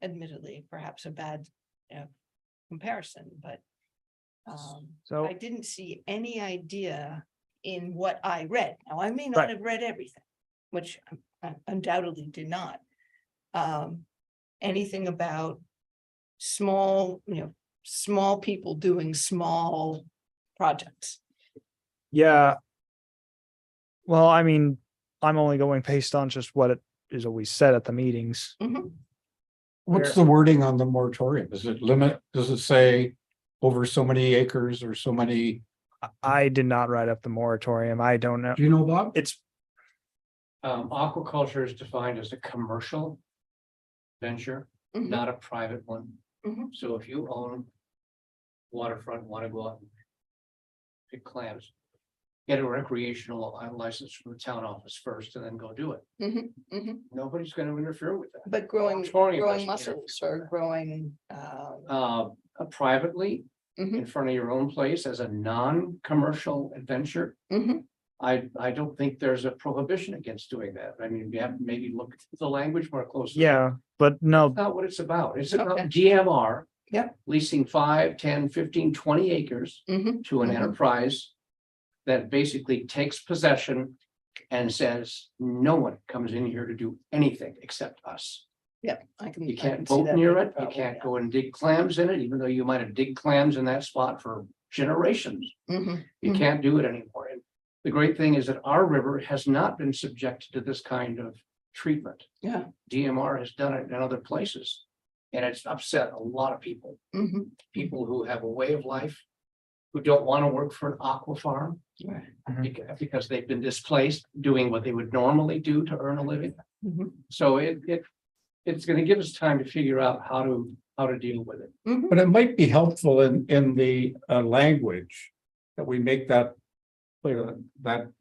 Admittedly, perhaps a bad comparison, but So I didn't see any idea in what I read. Now, I may not Right. have read everything, which I undoubtedly did not. Anything about small people doing small projects. yeah. Well, I mean, I'm only going based on just what it is always said at the meetings. Mhm. what's the wording on the moratorium? Does it say over so many acres or so many, I did not write up the moratorium. I don't know. do you know, Bob? It's Aquaculture is defined as a commercial venture, Mhm. not a private one. Mhm. So if you own waterfront, want to go out and pick clams, get a recreational license from the town office first and then go do it. Mhm, mhm. Nobody's going to interfere with that. But growing Moratorium doesn't mussels interfere or with that. growing. Privately, Mhm. in front of your own place as a non-commercial adventure. Mhm. I don't think there's a prohibition against doing that. I mean, we have to maybe look at the language more closely. yeah, but no, That's not what it's about. It's Okay. about DMR Yep. Leasing 5, 10, 15, 20 acres Mhm. to an Mhm. enterprise that basically takes possession and says, no one comes in here to do anything except us. Yep, I can. You I can't can see boat that near being a it, you problem, can't yeah. go and dig clams in it, even though you might have dig clams in that spot for generations. Mhm. You Mhm. can't do it anymore. And the great thing is that our river has not been subjected to this kind of treatment. Yeah. DMR has done it in other places. And it's upset a lot of people, Mhm. people who have a way of life, who don't want to work for an aqua farm Right. because they've been displaced doing what they would normally do to earn a living. Mhm. So it's going to give us time to figure out how to deal with it. Mhm. But it might be helpful in the language that we make that clear, that,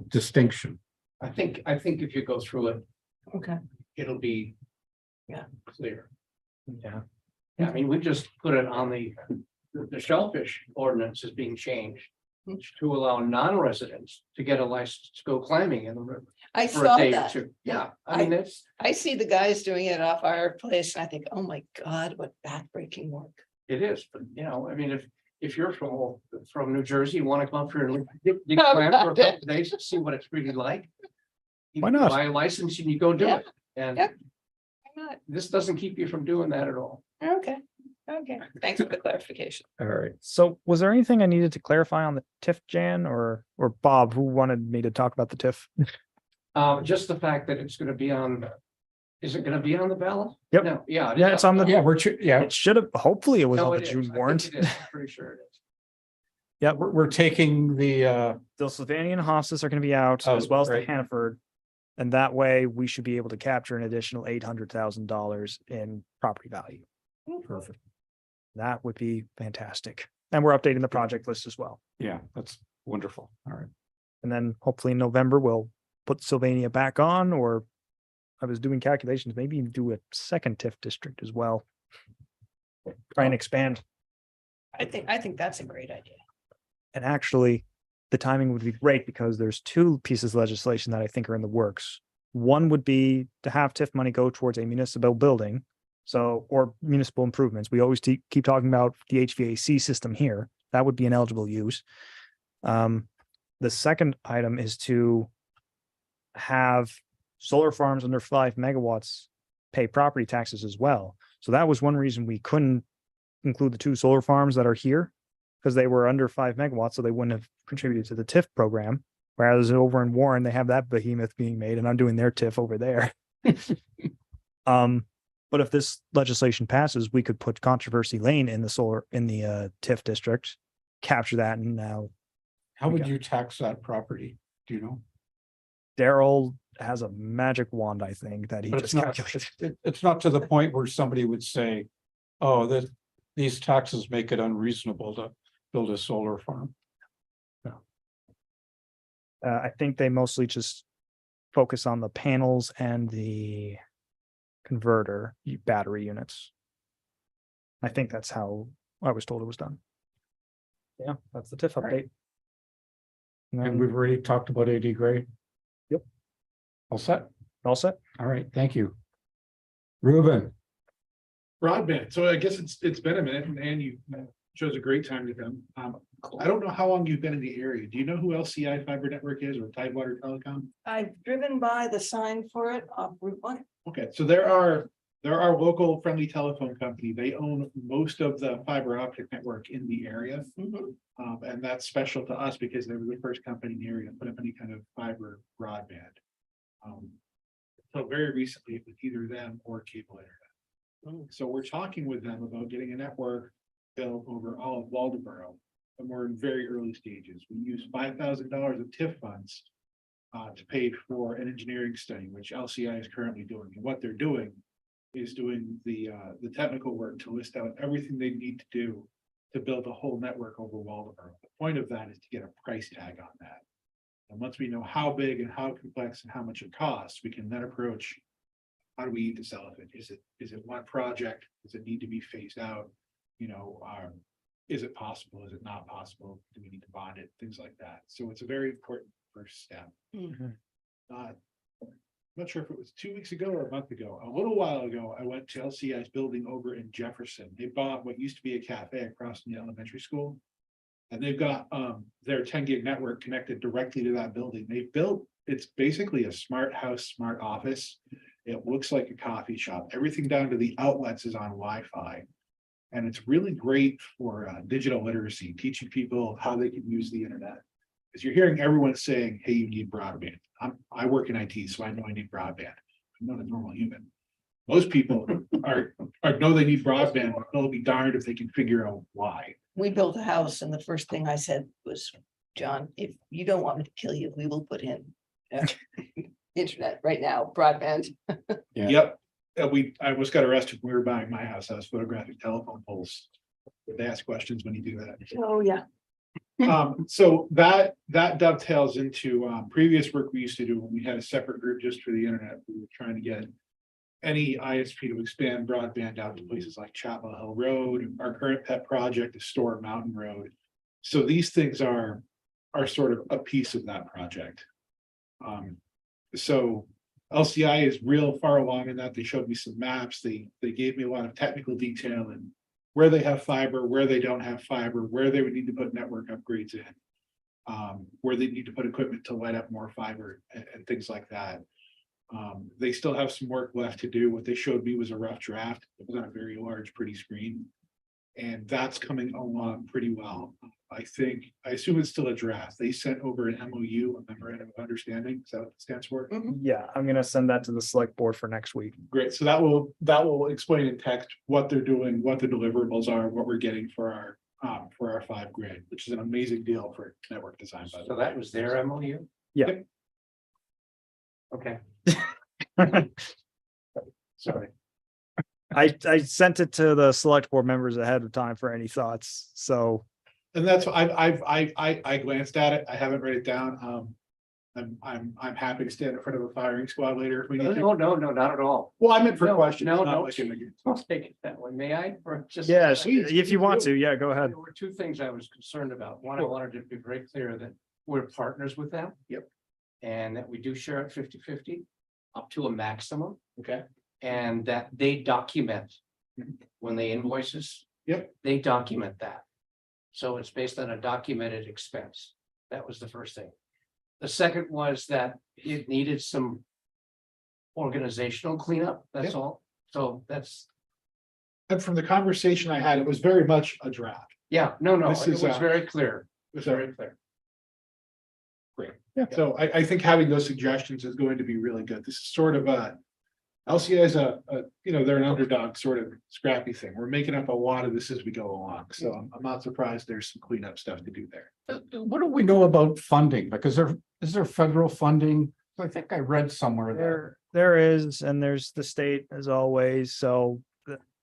distinction. I think if you go through it, Okay. it'll be. Yeah. Clear. Yeah. Yeah, I mean, we just put it on the shellfish ordinance is being changed. To allow non-residents to get a license to go climbing in the river I for a saw day or that. two. Yeah, I mean, it's, I see the guys doing it off our place and I think, oh my God, what backbreaking work. it is, but I mean, if you're from New Jersey, you want to come up here and dig How clams for a about couple days to see what it's really like. You Why not? Buy a license and you go do Yeah. it. And Yep. Why not? this doesn't keep you from doing that at all. Okay, okay. Thanks for the clarification. All right. So was there anything I needed to clarify on the TIF, Jan, or Bob, who wanted me to talk about the TIF? Just the fact that it's gonna be on, is it gonna be on the ballot? Yep. No, yeah. Yeah, it's on the- Yeah, yeah, It should have, hopefully it was No, on it the is. I June think warrant. it is. I'm pretty sure it is. Yeah, we're taking the, the Sylvania and Hostas are gonna be out Oh, as well as the right. Hannaford. And that way we should be able to capture an additional $800,000 in property value. perfect. That would be fantastic. And we're updating the project list as well. Yeah, that's wonderful. All right. And then hopefully in November, we'll put Sylvania back on, or I was doing calculations, maybe even do a second TIF district as well. Try and expand. I think that's a great idea. And actually, the timing would be great because there's two pieces of legislation that I think are in the works. One would be to have TIF money go towards a municipal building. So, or municipal improvements. We always keep talking about the HVAC system here. That would be an eligible use. The second item is to have solar farms under 5 megawatts pay property taxes as well. So that was one reason we couldn't include the 2 solar farms that are here, because they were under 5 megawatts, so they wouldn't have contributed to the TIF program. Whereas over in Warren, they have that behemoth being made, and I'm doing their TIF over there. But if this legislation passes, we could put Controversy Lane in the TIF district, capture that, and now How would Okay. you tax that property? Do you know? Daryl has a magic wand, I think, that he But just it's not, calculated. it's not to the point where somebody would say, oh, these taxes make it unreasonable to build a solar farm. I think they mostly just focus on the panels and the converter battery units. I think that's how I was told it was done. Yeah, that's the TIF All right. update. And And then we've already talked about AD grade. Yep. All set? all set. All right, thank you. Ruben, Broadband, so I guess it's been a minute and you chose a great time to come. I don't know how long you've been in the area. Do you know who LCI Fiber Network is, or Tidewater Telecom? I've driven by the sign for it off Route 1. Okay, so there are local friendly telephone company. They own most of the fiber optic network in the area. Mhm. And that's special to us because they were the first company in the area to put up any kind of fiber broadband. So very recently, it was either them or cable internet. So we're talking with them about getting a network built over all of Waldeboro. And we're in very early stages. We use $5,000 of TIF funds to pay for an engineering study, which LCI is currently doing. And what they're doing is doing the technical work to list out everything they need to do to build a whole network over Waldeboro. The point of that is to get a price tag on that. And once we know how big and how complex and how much it costs, we can then approach, how do we eat this elephant? Is it one project? Does it need to be phased out? Is it possible? Is it not possible? Do we need to bond it? Things like that. So it's a very important first step. Mhm. not sure if it was 2 weeks ago or a month ago, a little while ago, I went to LCI's building over in Jefferson. They bought what used to be a cafe across from the elementary school. And they've got their 10 gig network connected directly to that building. They built, it's basically a smart house, smart office. It looks like a coffee shop. Everything down to the outlets is on Wi-Fi. And it's really great for digital literacy, teaching people how they can use the internet. Because you're hearing everyone saying, hey, you need broadband. I work in IT, so I know I need broadband. I'm not a normal human. Most people are know they need broadband, but they'll be darned if they can figure out why. We built a house and the first thing I said was, John, if you don't want me to kill you, we will put in internet right now, broadband. Yeah. Yep. I almost got arrested when we were buying my house. I was photographing telephone poles. They ask questions when you do that. Oh, yeah. So that dovetails into previous work we used to do when we had a separate group just for the internet. We were trying to get any ISP to expand broadband out to places like Chapel Hill Road. Our current pet project is Store Mountain Road. So these things are sort of a piece of that project. So LCI is real far along in that. They showed me some maps. They gave me a lot of technical detail and where they have fiber, where they don't have fiber, where they would need to put network upgrades in, where they need to put equipment to light up more fiber and things like that. They still have some work left to do. What they showed me was a rough draft. It was on a very large, pretty screen. And that's coming along pretty well. I assume it's still a draft. They sent over an MOU, a memorandum of understanding. Is that what it stands for? Yeah, I'm gonna send that to the select board for next week. Great. So that will explain in text what they're doing, what the deliverables are, what we're getting for our $5 grand, which is an amazing deal for network design. By the So way. that was their MOU? Yeah. Okay, sorry. I sent it to the select board members ahead of time for any thoughts, so. And that's what I glanced at it. I haven't read it down. I'm happy to stand in front of a firing squad later if we need to. No, not at all. Well, I meant for No, questions. no, not no. like in the- I'll take it that way. May I? For just a Yes, second? if you want to, yeah, go ahead. There were two things I was concerned about. One, I wanted to be very clear that we're partners with them. Yep. And that we do share it 50-50 up to a maximum, Okay. and that they document Mhm. when they invoice us. Yep. They document that. So it's based on a documented expense. That was the first thing. The second was that it needed some organizational cleanup, that's Yep. all. So that's, And from the conversation I had, it was very much a draft. yeah, no, This it is, was very clear. It was so- very clear. So I think having those suggestions is going to be really good. This is sort of LCI is they're an underdog sort of scrappy thing. We're making up a lot of this as we go along. So I'm not surprised there's some cleanup stuff to do there. What do we know about funding? Because is there federal funding? I think I read somewhere there. There is, and there's the state as always, so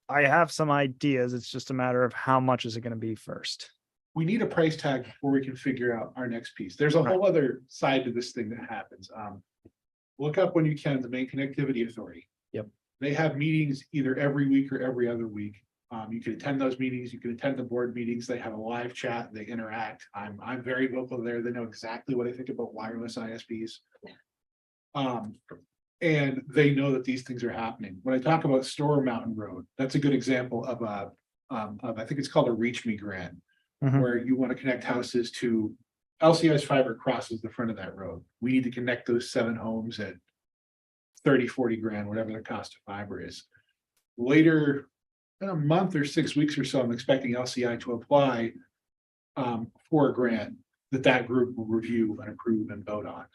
I have some ideas. It's just a matter of how much is it gonna be first. We need a price tag before we can figure out our next piece. There's a whole other side to this thing that happens. Look up when you can, the Maine Connectivity Authority. Yep. They have meetings either every week or every other week. You can attend those meetings, you can attend the board meetings, they have a live chat, they interact. I'm very vocal there. They know exactly what I think about wireless ISPs. And they know that these things are happening. When I talk about Store Mountain Road, that's a good example of I think it's called a Reach Me grant. Mhm. Where you want to connect houses to LCI's fiber crosses the front of that road. We need to connect those 7 homes at 30-40 grand, whatever the cost of fiber is. Later, in a month or 6 weeks or so, I'm expecting LCI to apply for a grant that group will review and approve and vote on.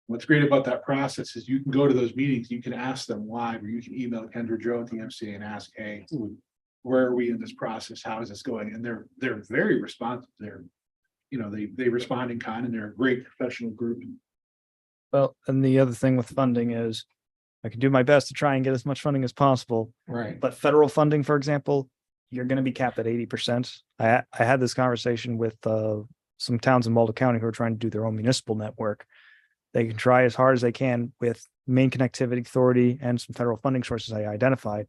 What's great about that process is you can go to those meetings, you can ask them live, or you can email Kendra Joe at the MCA and ask, hey, where are we in this process? How is this going? And they're very responsive. They respond in kind, and they're a great professional group. Well, and the other thing with funding is I can do my best to try and get as much funding as possible, Right. but federal funding, for example, you're gonna be capped at 80%. I had this conversation with some towns in Multnomah County who are trying to do their own municipal network. They can try as hard as they can with Maine Connectivity Authority and some federal funding sources I identified.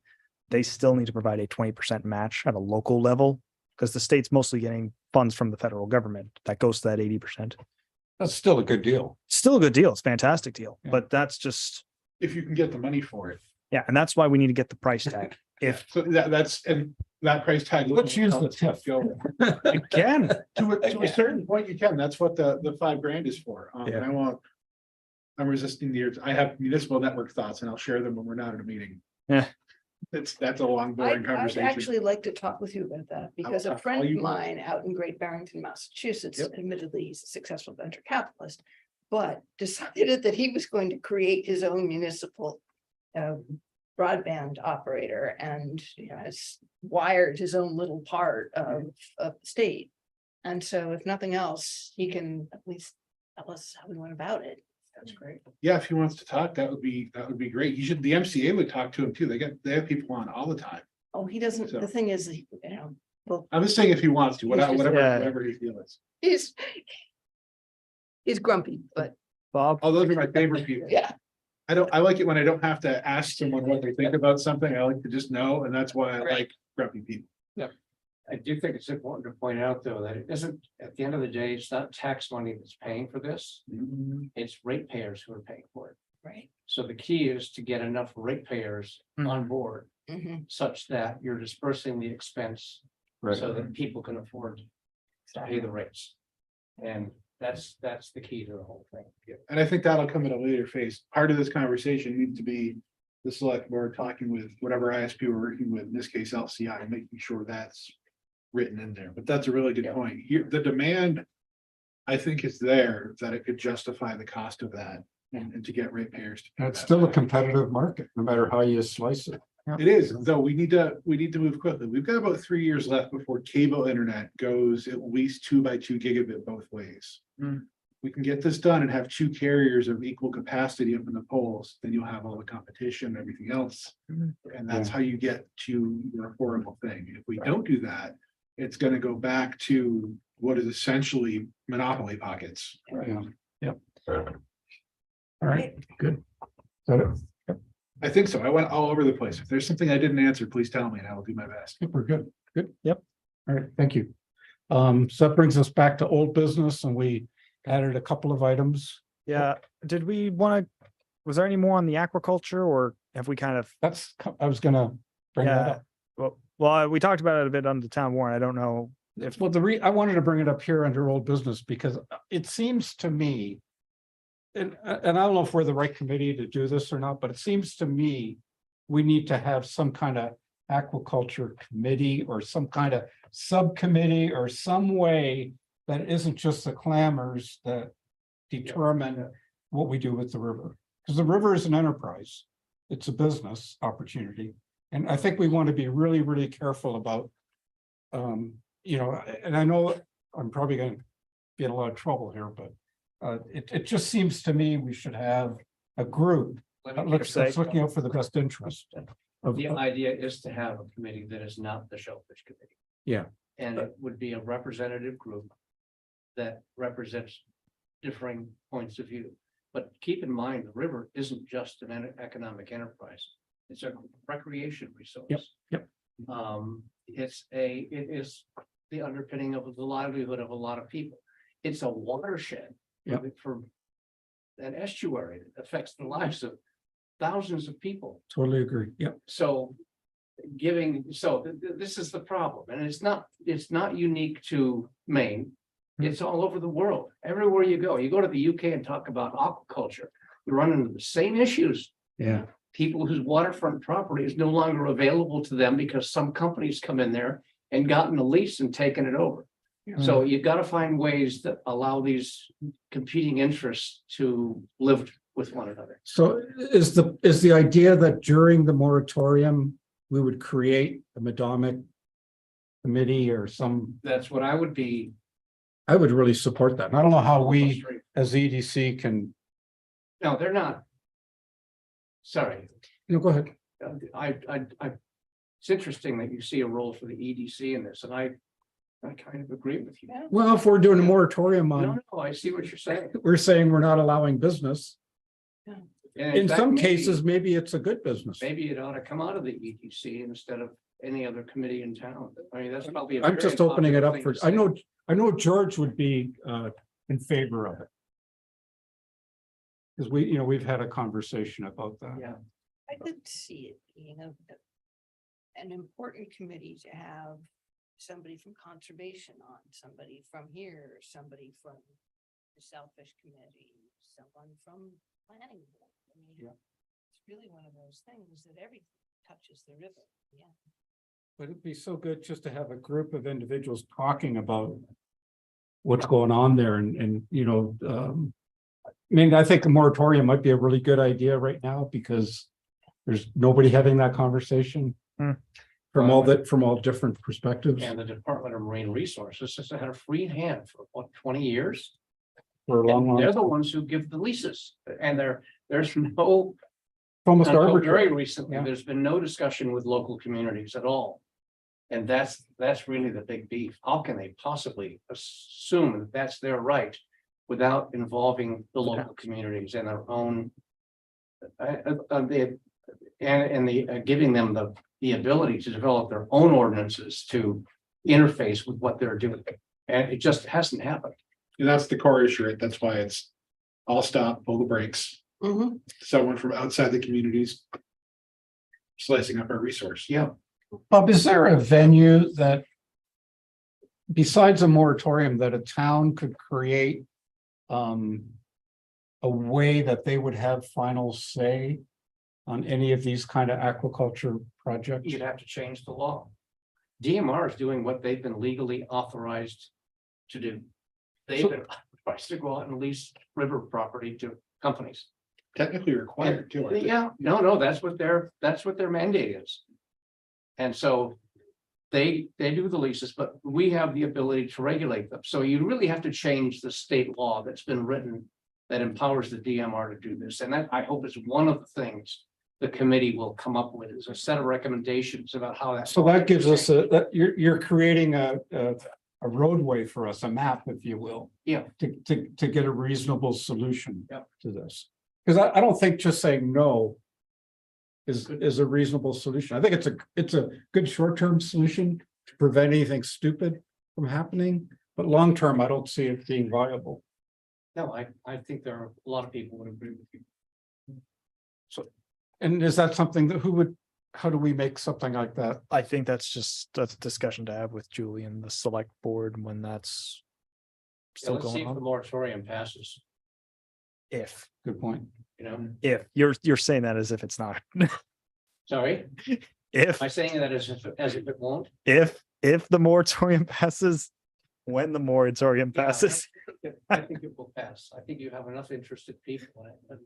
They still need to provide a 20% match at a local level because the state's mostly getting funds from the federal government that goes to that 80%. That's still a good deal. Still a good deal. It's a fantastic deal, Yeah. but that's just if you can get the money for it. Yeah, and that's why we need to get the price tag. If So that's, and that price tag. Let's use the TIF. Go. again, To a certain point, you can. That's what the $5,000 is for. Yeah. I won't. I'm resisting the urge. I have municipal network thoughts and I'll share them when we're not at a meeting. Yeah. That's a long, boring I'd conversation. actually like to talk with you about that because I'll a friend call of you. mine out in Great Barrington, Massachusetts, Yep. admittedly, he's a successful venture capitalist, but decided that he was going to create his own municipal broadband operator and, you know, has wired his own little part of the state. And so if nothing else, he can at least tell us how we went about it. That's great. Yeah, if he wants to talk, that would be great. You should, the MCA would talk to him too. They have people on all the time. Oh, he doesn't, So- the thing is, you know, well, I'm just saying if he wants to, He's just- Yeah. whatever he feels. he's grumpy, but Bob, Oh, those are my favorite people. yeah. I like it when I don't have to ask someone what they think about something. I like to just know, and that's why I Right. like grumpy people. I do think it's important to point out, though, that it isn't, at the end of the day, it's not tax money that's paying for this. It's ratepayers who are paying for it. Right. So the key is to get enough ratepayers on board Mhm. such that you're dispersing the expense so that people can afford to pay the rates. And that's the key to the whole thing. And I think that'll come at a later phase. Part of this conversation needs to be the select board talking with whatever ISP we're working with, in this case LCI, making sure that's written in there. But that's a really good Yeah. point. Here, the demand, I think, is there that it could justify the cost of that and to get ratepayers to. pay It's that still a back. competitive market, no matter how you slice it. It is, though, we need to move quickly. We've got about 3 years left before cable internet goes at least 2x2 gigabit both ways. We can get this done and have 2 carriers of equal capacity up in the poles, then you'll have all the competition and everything else. And that's how you get to your affordable thing. If we don't do that, it's gonna go back to what is essentially monopoly pockets. Yeah, yep. All right, good. Is that it? I think so. I went all over the place. If there's something I didn't answer, please tell me and I will do my best. We're good, good. Yep. All right, thank you. So that brings us back to old business and we added a couple of items. yeah, did we want to, was there any more on the aquaculture or have we kind of, I was gonna bring that yeah, up. well, we talked about it a bit on the town warrant. I don't know. Well, I wanted to bring it up here under old business because it seems to me. And I don't know if we're the right committee to do this or not, but it seems to me. We need to have some kind of aquaculture committee or some kind of subcommittee or some way. That isn't just the clamors that determine what we do with the river. Because the river is an enterprise. It's a business opportunity. And I think we want to be really, really careful about. You know, and I know I'm probably gonna get in a lot of trouble here, but it just seems to me we should have a group. Let that me looks just that's say, looking out for the best interest. Of, the idea is to have a committee that is not the Shellfish Committee. Yeah. And it would be a representative group that represents differing points of view. But keep in mind, the river isn't just an economic enterprise. It's a recreation resource. Yep. It is the underpinning of the livelihood of a lot of people. It's a watershed. Yep. For an estuary that affects the lives of thousands of people. totally agree. Yep. So this is the problem, and it's not unique to Maine. It's all over the world. Everywhere you go to the UK and talk about aquaculture, you run into the same issues. Yeah. People whose waterfront property is no longer available to them because some companies come in there and gotten a lease and taken it over. So you've got to find ways that allow these competing interests to live with one another. So is the idea that during the moratorium, we would create a Madomic committee or some, That's what I would be. I would really support that. And I don't know how we as EDC can, No, they're not. Sorry, go ahead. it's interesting that you see a role for the EDC in this, and I kind of agree with you. Well, if we're doing a moratorium on, No, I see what you're saying. we're saying we're not allowing business. And In fact, some maybe- cases, maybe it's a good business. Maybe it ought to come out of the EDC instead of any other committee in town. I mean, that's probably. I'm just opening it up for, I know George would be in favor of it. Because we've had a conversation about that. Yeah. I could see it being an important committee to have somebody from conservation on, somebody from here, somebody from the Shellfish Committee, someone from planning board. I mean, Yeah. it's really one of those things that everything touches the river. Yeah. But it'd be so good just to have a group of individuals talking about what's going on there I mean, I think a moratorium might be a really good idea right now because there's nobody having that conversation. Hmm. From all different perspectives And the Department of Marine Resources has had a free hand for what, 20 years? for a long, And they're long, the ones who give the leases, and there's no, almost until very arbitrary. recently, Yeah. there's been no discussion with local communities at all. And that's really the big beef. How can they possibly assume that that's their right without involving the local communities and their own giving them the ability to develop their own ordinances to interface with what they're doing. And it just hasn't happened. And that's the core issue, right? That's why it's all stop, pull the brakes, Mhm. someone from outside the communities slicing up our resource. Yeah. Bob, is there a venue that besides a moratorium that a town could create a way that they would have final say on any of these kind of aquaculture projects? You'd have to change the law. DMR is doing what they've been legally authorized to do. They've been authorized to go out and lease river property to companies. Technically required too. aren't they? Yeah, no, that's what their mandate is. And so they do the leases, but we have the ability to regulate them. So you really have to change the state law that's been written that empowers the DMR to do this. And that, I hope, is one of the things the committee will come up with, is a set of recommendations about how that. So that gives us you're creating a roadway for us, a map, if you will. Yeah. To get a reasonable solution. Yep. To this. Because I don't think just saying no is a reasonable solution. I think it's a good short-term solution to prevent anything stupid from happening, but long-term, I don't see it being viable. No, I think there are a lot of people would agree with you. And is that something that how do we make something like that? I think that's a discussion to have with Julie and the select board when that's Yeah, still let's see going if the on. moratorium passes, If Good point. if you're saying that as if it's not. Sorry, If am I saying that as if it won't? if the moratorium passes, when the moratorium Yeah, passes. I think it will pass. I think you have enough interested people in it. And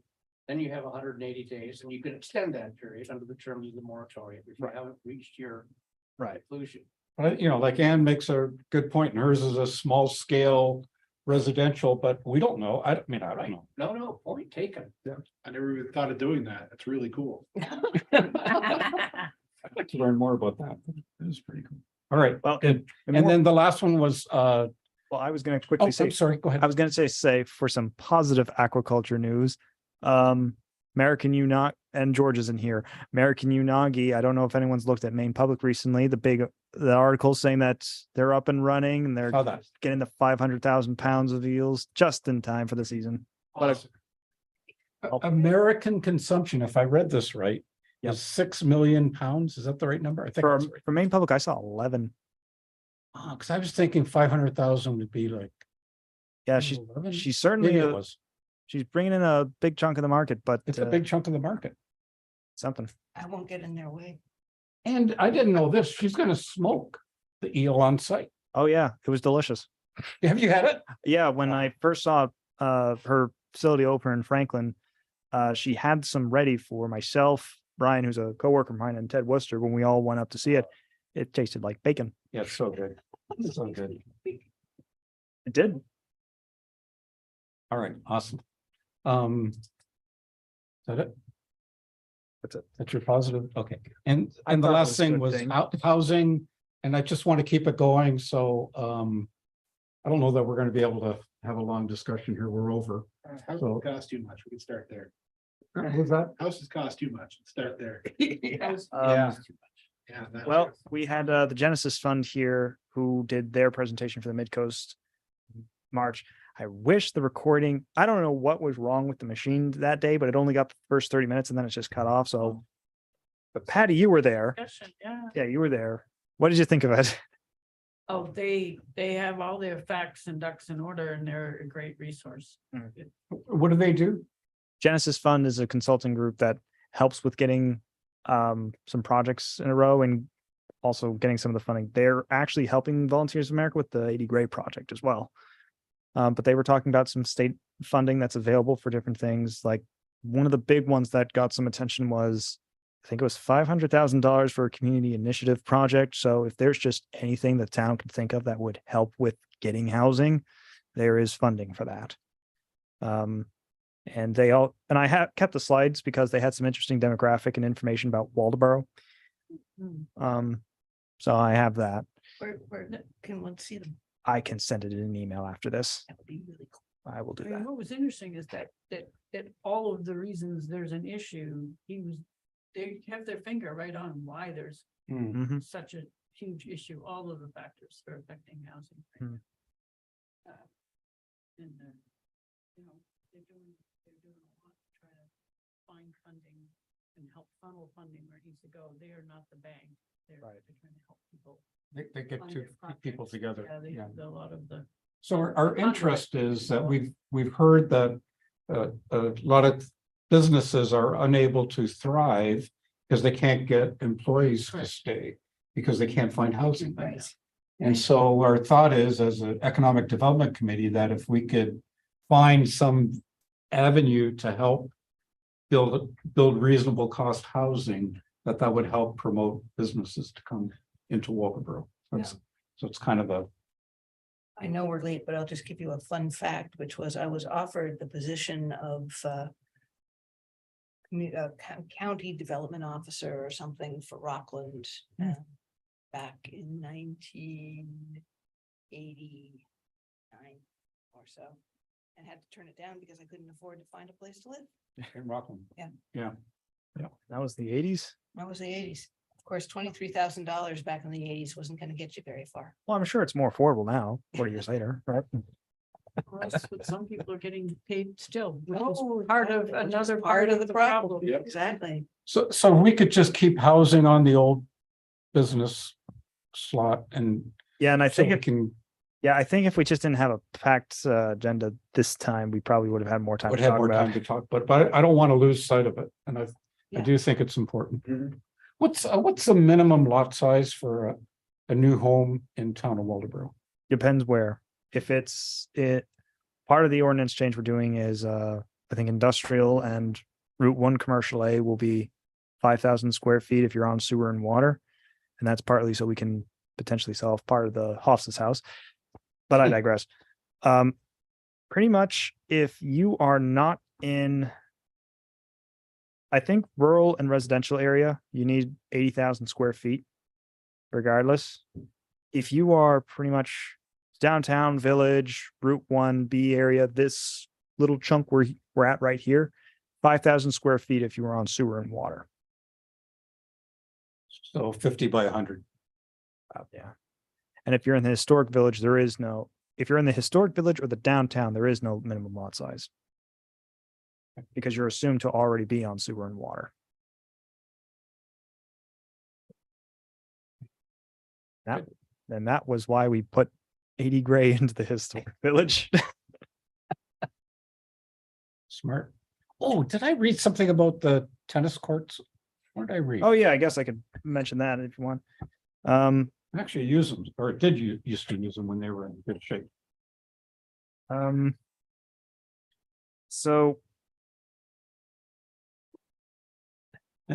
then you have 180 days and you can extend that period under the terms of the moratorium if you haven't reached your Right. conclusion. But like Ann makes a good point, and hers is a small scale residential, but we don't know. I don't Right? know. No, point taken. I never even thought of doing that. That's really cool. I'd like to learn more about that. It was pretty cool. All right, Well, good. And then the last one was, well, I was going to oh, quickly say I'm sorry, go ahead. I was going to say for some positive aquaculture news, American Unagi, and George is in here. American Unagi. I don't know if anyone's looked at Maine Public recently. The article saying that they're up and running and they're Saw that. getting the 500,000 pounds of eels just in time for the season. But American consumption, if I read this right, Yep. is 6 million pounds. Is that the right number? I think for that's right. for Maine Public, I saw 11. Oh, because I was thinking 500,000 would be like. Yeah, she's 11? she's certainly Maybe it was. she's bringing in a big chunk of the market, but It's a big chunk of the market. something. I won't get in their way. And I didn't know this. She's gonna smoke the eel on site. Oh yeah, it was delicious. Have you had it? Yeah, when I first saw her facility open in Franklin, she had some ready for myself, Brian, who's a coworker of mine, and Ted Worcester. When we all went up to see it, it tasted like bacon. Yeah, it's so good. It's so good. It did. All right, awesome. Is that it? That's it. That's your positive? Okay. And I the thought it last was a thing good was thing. housing, and I just want to keep it going, so I don't know that we're gonna be able to have a long discussion here. We're over. Houses So- cost too much. We can start there. Was that? Houses cost too much. Start there. Yeah. Yeah. that- Well, we had the Genesis Fund here who did their presentation for the Midcoast March. I wish the recording, I don't know what was wrong with the machine that day, but it only got the first 30 minutes and then it's just cut off. So, but Patty, you were there. Discussion, yeah. Yeah, you were there. What did you think of it? Oh, they have all their facts and ducks in order and they're a great resource. What do they do? Genesis Fund is a consulting group that helps with getting some projects in a row and also getting some of the funding. They're actually helping Volunteers of America with the 80 Gray project as well. But they were talking about some state funding that's available for different things. Like one of the big ones that got some attention was, I think it was $500,000 for a community initiative project. So if there's just anything the town can think of that would help with getting housing, there is funding for that. And they all, and I have kept the slides because they had some interesting demographic and information about Waldeboro. So I have that. Where can one see them? I can send it in an email after this. That would be really cool. I will do I mean, that. what was interesting is that all of the reasons there's an issue, they have their finger right on why there's Mhm. such a huge issue, all of the factors that are affecting housing. Hmm. And, you know, they're doing a lot to try to find funding and help funnel funding where it needs to go. They are not the bank. They're Right. trying to help people. They get find two their people projects. together. Yeah, they Yeah. have a lot of the. So our interest is that we've heard that a lot of businesses are unable to thrive because they can't get employees to Correct. stay because they can't find housing. Right. And so our thought is, as an economic development committee, that if we could find some avenue to help build reasonable cost housing, that would help promote businesses to come into Walterboro. So it's kind of a, I know we're late, but I'll just give you a fun fact, which was I was offered the position of county development officer or something for Rockland back in 1989 or so. And had to turn it down because I couldn't afford to find a place to live. in Rockland. That was the 80s. That was the 80s. Of course, $23,000 back in the 80s wasn't going to get you very far. Well, I'm sure it's more affordable now, 40 years later, right? But some people are getting paid still, which is Oh, part of exactly, which is another part of the problem. Yep. Exactly. So we could just keep housing on the old business slot and Yeah, and I so think we if, can, yeah, I think if we just didn't have a packed agenda this time, we probably would have had more time would to have talk more about. time to talk, but I don't want to lose sight of it. And I Yeah. do think it's important. What's the minimum lot size for a new home in town of Waldeboro? Depends where. If it's part of the ordinance change we're doing is I think industrial and Route 1 commercial A will be 5,000 square feet if you're on sewer and water. And that's partly so we can potentially sell off part of the Hoff's house. But I digress. Pretty much if you are not in, I think rural and residential area, you need 80,000 square feet regardless. If you are pretty much downtown village, Route 1B area, this little chunk we're at right here, 5,000 square feet if you were on sewer and water. So 50 by 100. Yeah. And if you're in the historic village, if you're in the historic village or the downtown, there is no minimum lot size. Because you're assumed to already be on sewer and water. That was why we put 80 Gray into the historic village. Smart. Oh, did I read something about the tennis courts? What did I read? Oh, yeah, I guess I could mention that if you want. I actually use them, or did you used to use them when they were in good shape? So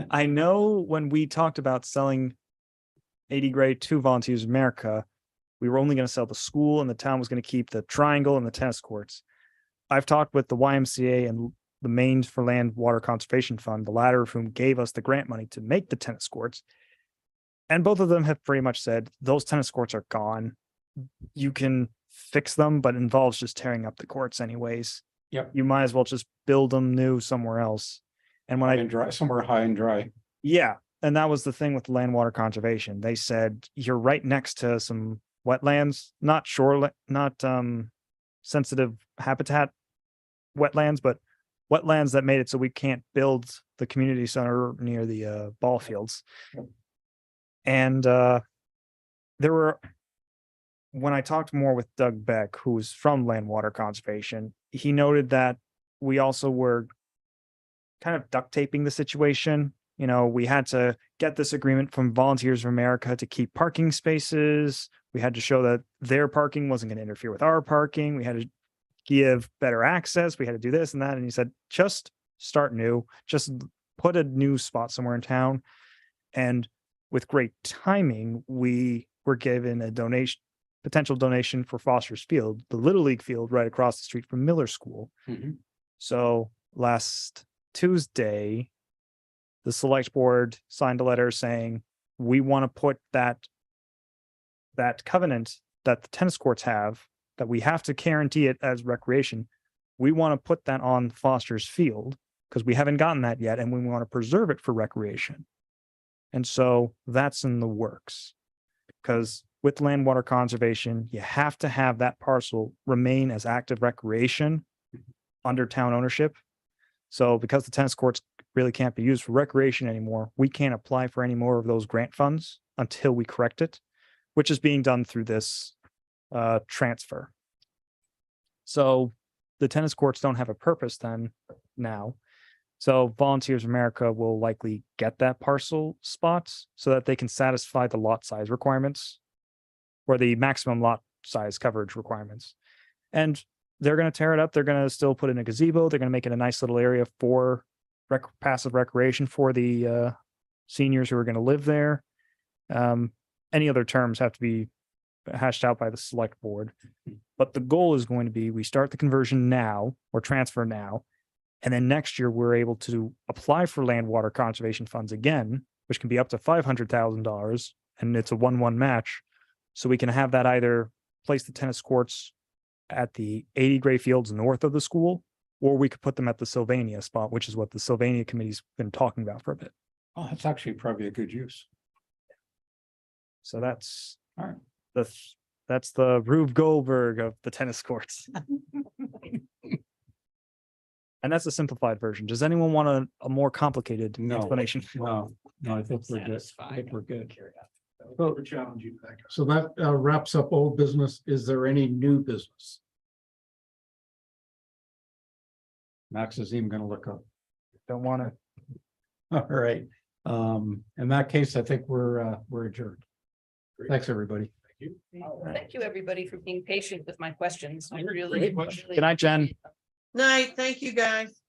I know when we talked about selling 80 Gray to Volunteers of America, we were only going to sell the school and the town was going to keep the triangle and the tennis courts. I've talked with the YMCA and the Maine for Land Water Conservation Fund, the latter of whom gave us the grant money to make the tennis courts. And both of them have pretty much said those tennis courts are gone. You can fix them, but it involves just tearing up the courts anyways. Yep. You might as well just build them new somewhere else. And when High and dry, somewhere high and dry. yeah, and that was the thing with land water conservation. They said you're right next to some wetlands, not sensitive habitat wetlands, but wetlands that made it so we can't build the community center near the ball fields. And there were, when I talked more with Doug Beck, who's from Land Water Conservation, he noted that we also were kind of duct taping the situation. You know, we had to get this agreement from Volunteers of America to keep parking spaces. We had to show that their parking wasn't going to interfere with our parking. We had to give better access. We had to do this and that. And he said, just start new, just put a new spot somewhere in town. And with great timing, we were given a potential donation for Foster's Field, the Little League field right across the street from Miller School. Mhm. So last Tuesday, the select board signed a letter saying, we want to put that covenant that the tennis courts have, that we have to guarantee it as recreation. We want to put that on Foster's Field because we haven't gotten that yet, and we want to preserve it for recreation. And so that's in the works, because with land water conservation, you have to have that parcel remain as active recreation under town ownership. So because the tennis courts really can't be used for recreation anymore, we can't apply for any more of those grant funds until we correct it, which is being done through this transfer. So the tennis courts don't have a purpose then now. So Volunteers of America will likely get that parcel spots so that they can satisfy the lot size requirements or the maximum lot size coverage requirements. And they're going to tear it up. They're going to still put in a gazebo. They're going to make it a nice little area for passive recreation for the seniors who are going to live there. Any other terms have to be hashed out by the select board. But the goal is going to be, we start the conversion now or transfer now. And then next year, we're able to apply for land water conservation funds again, which can be up to $500,000. And it's a 1-1 match. So we can have that either place the tennis courts at the 80 gray fields north of the school, or we could put them at the Sylvania spot, which is what the Sylvania committee's been talking about for a bit. Oh, that's actually probably a good use. So that's All right. that's the Rube Goldberg of the tennis courts. And that's a simplified version. Does anyone want a more complicated No. explanation? No, I think we're good. I Satisfied. think we're good. For challenge you back. So that wraps up old business. Is there any new business? Max is even gonna look up. Don't want to. All right. In that case, I think we're adjourned. Thanks, everybody. Thank you, everybody, for being patient with my questions. I Great really. question. really Good night, Jen. appreciate them. Night, thank you, guys.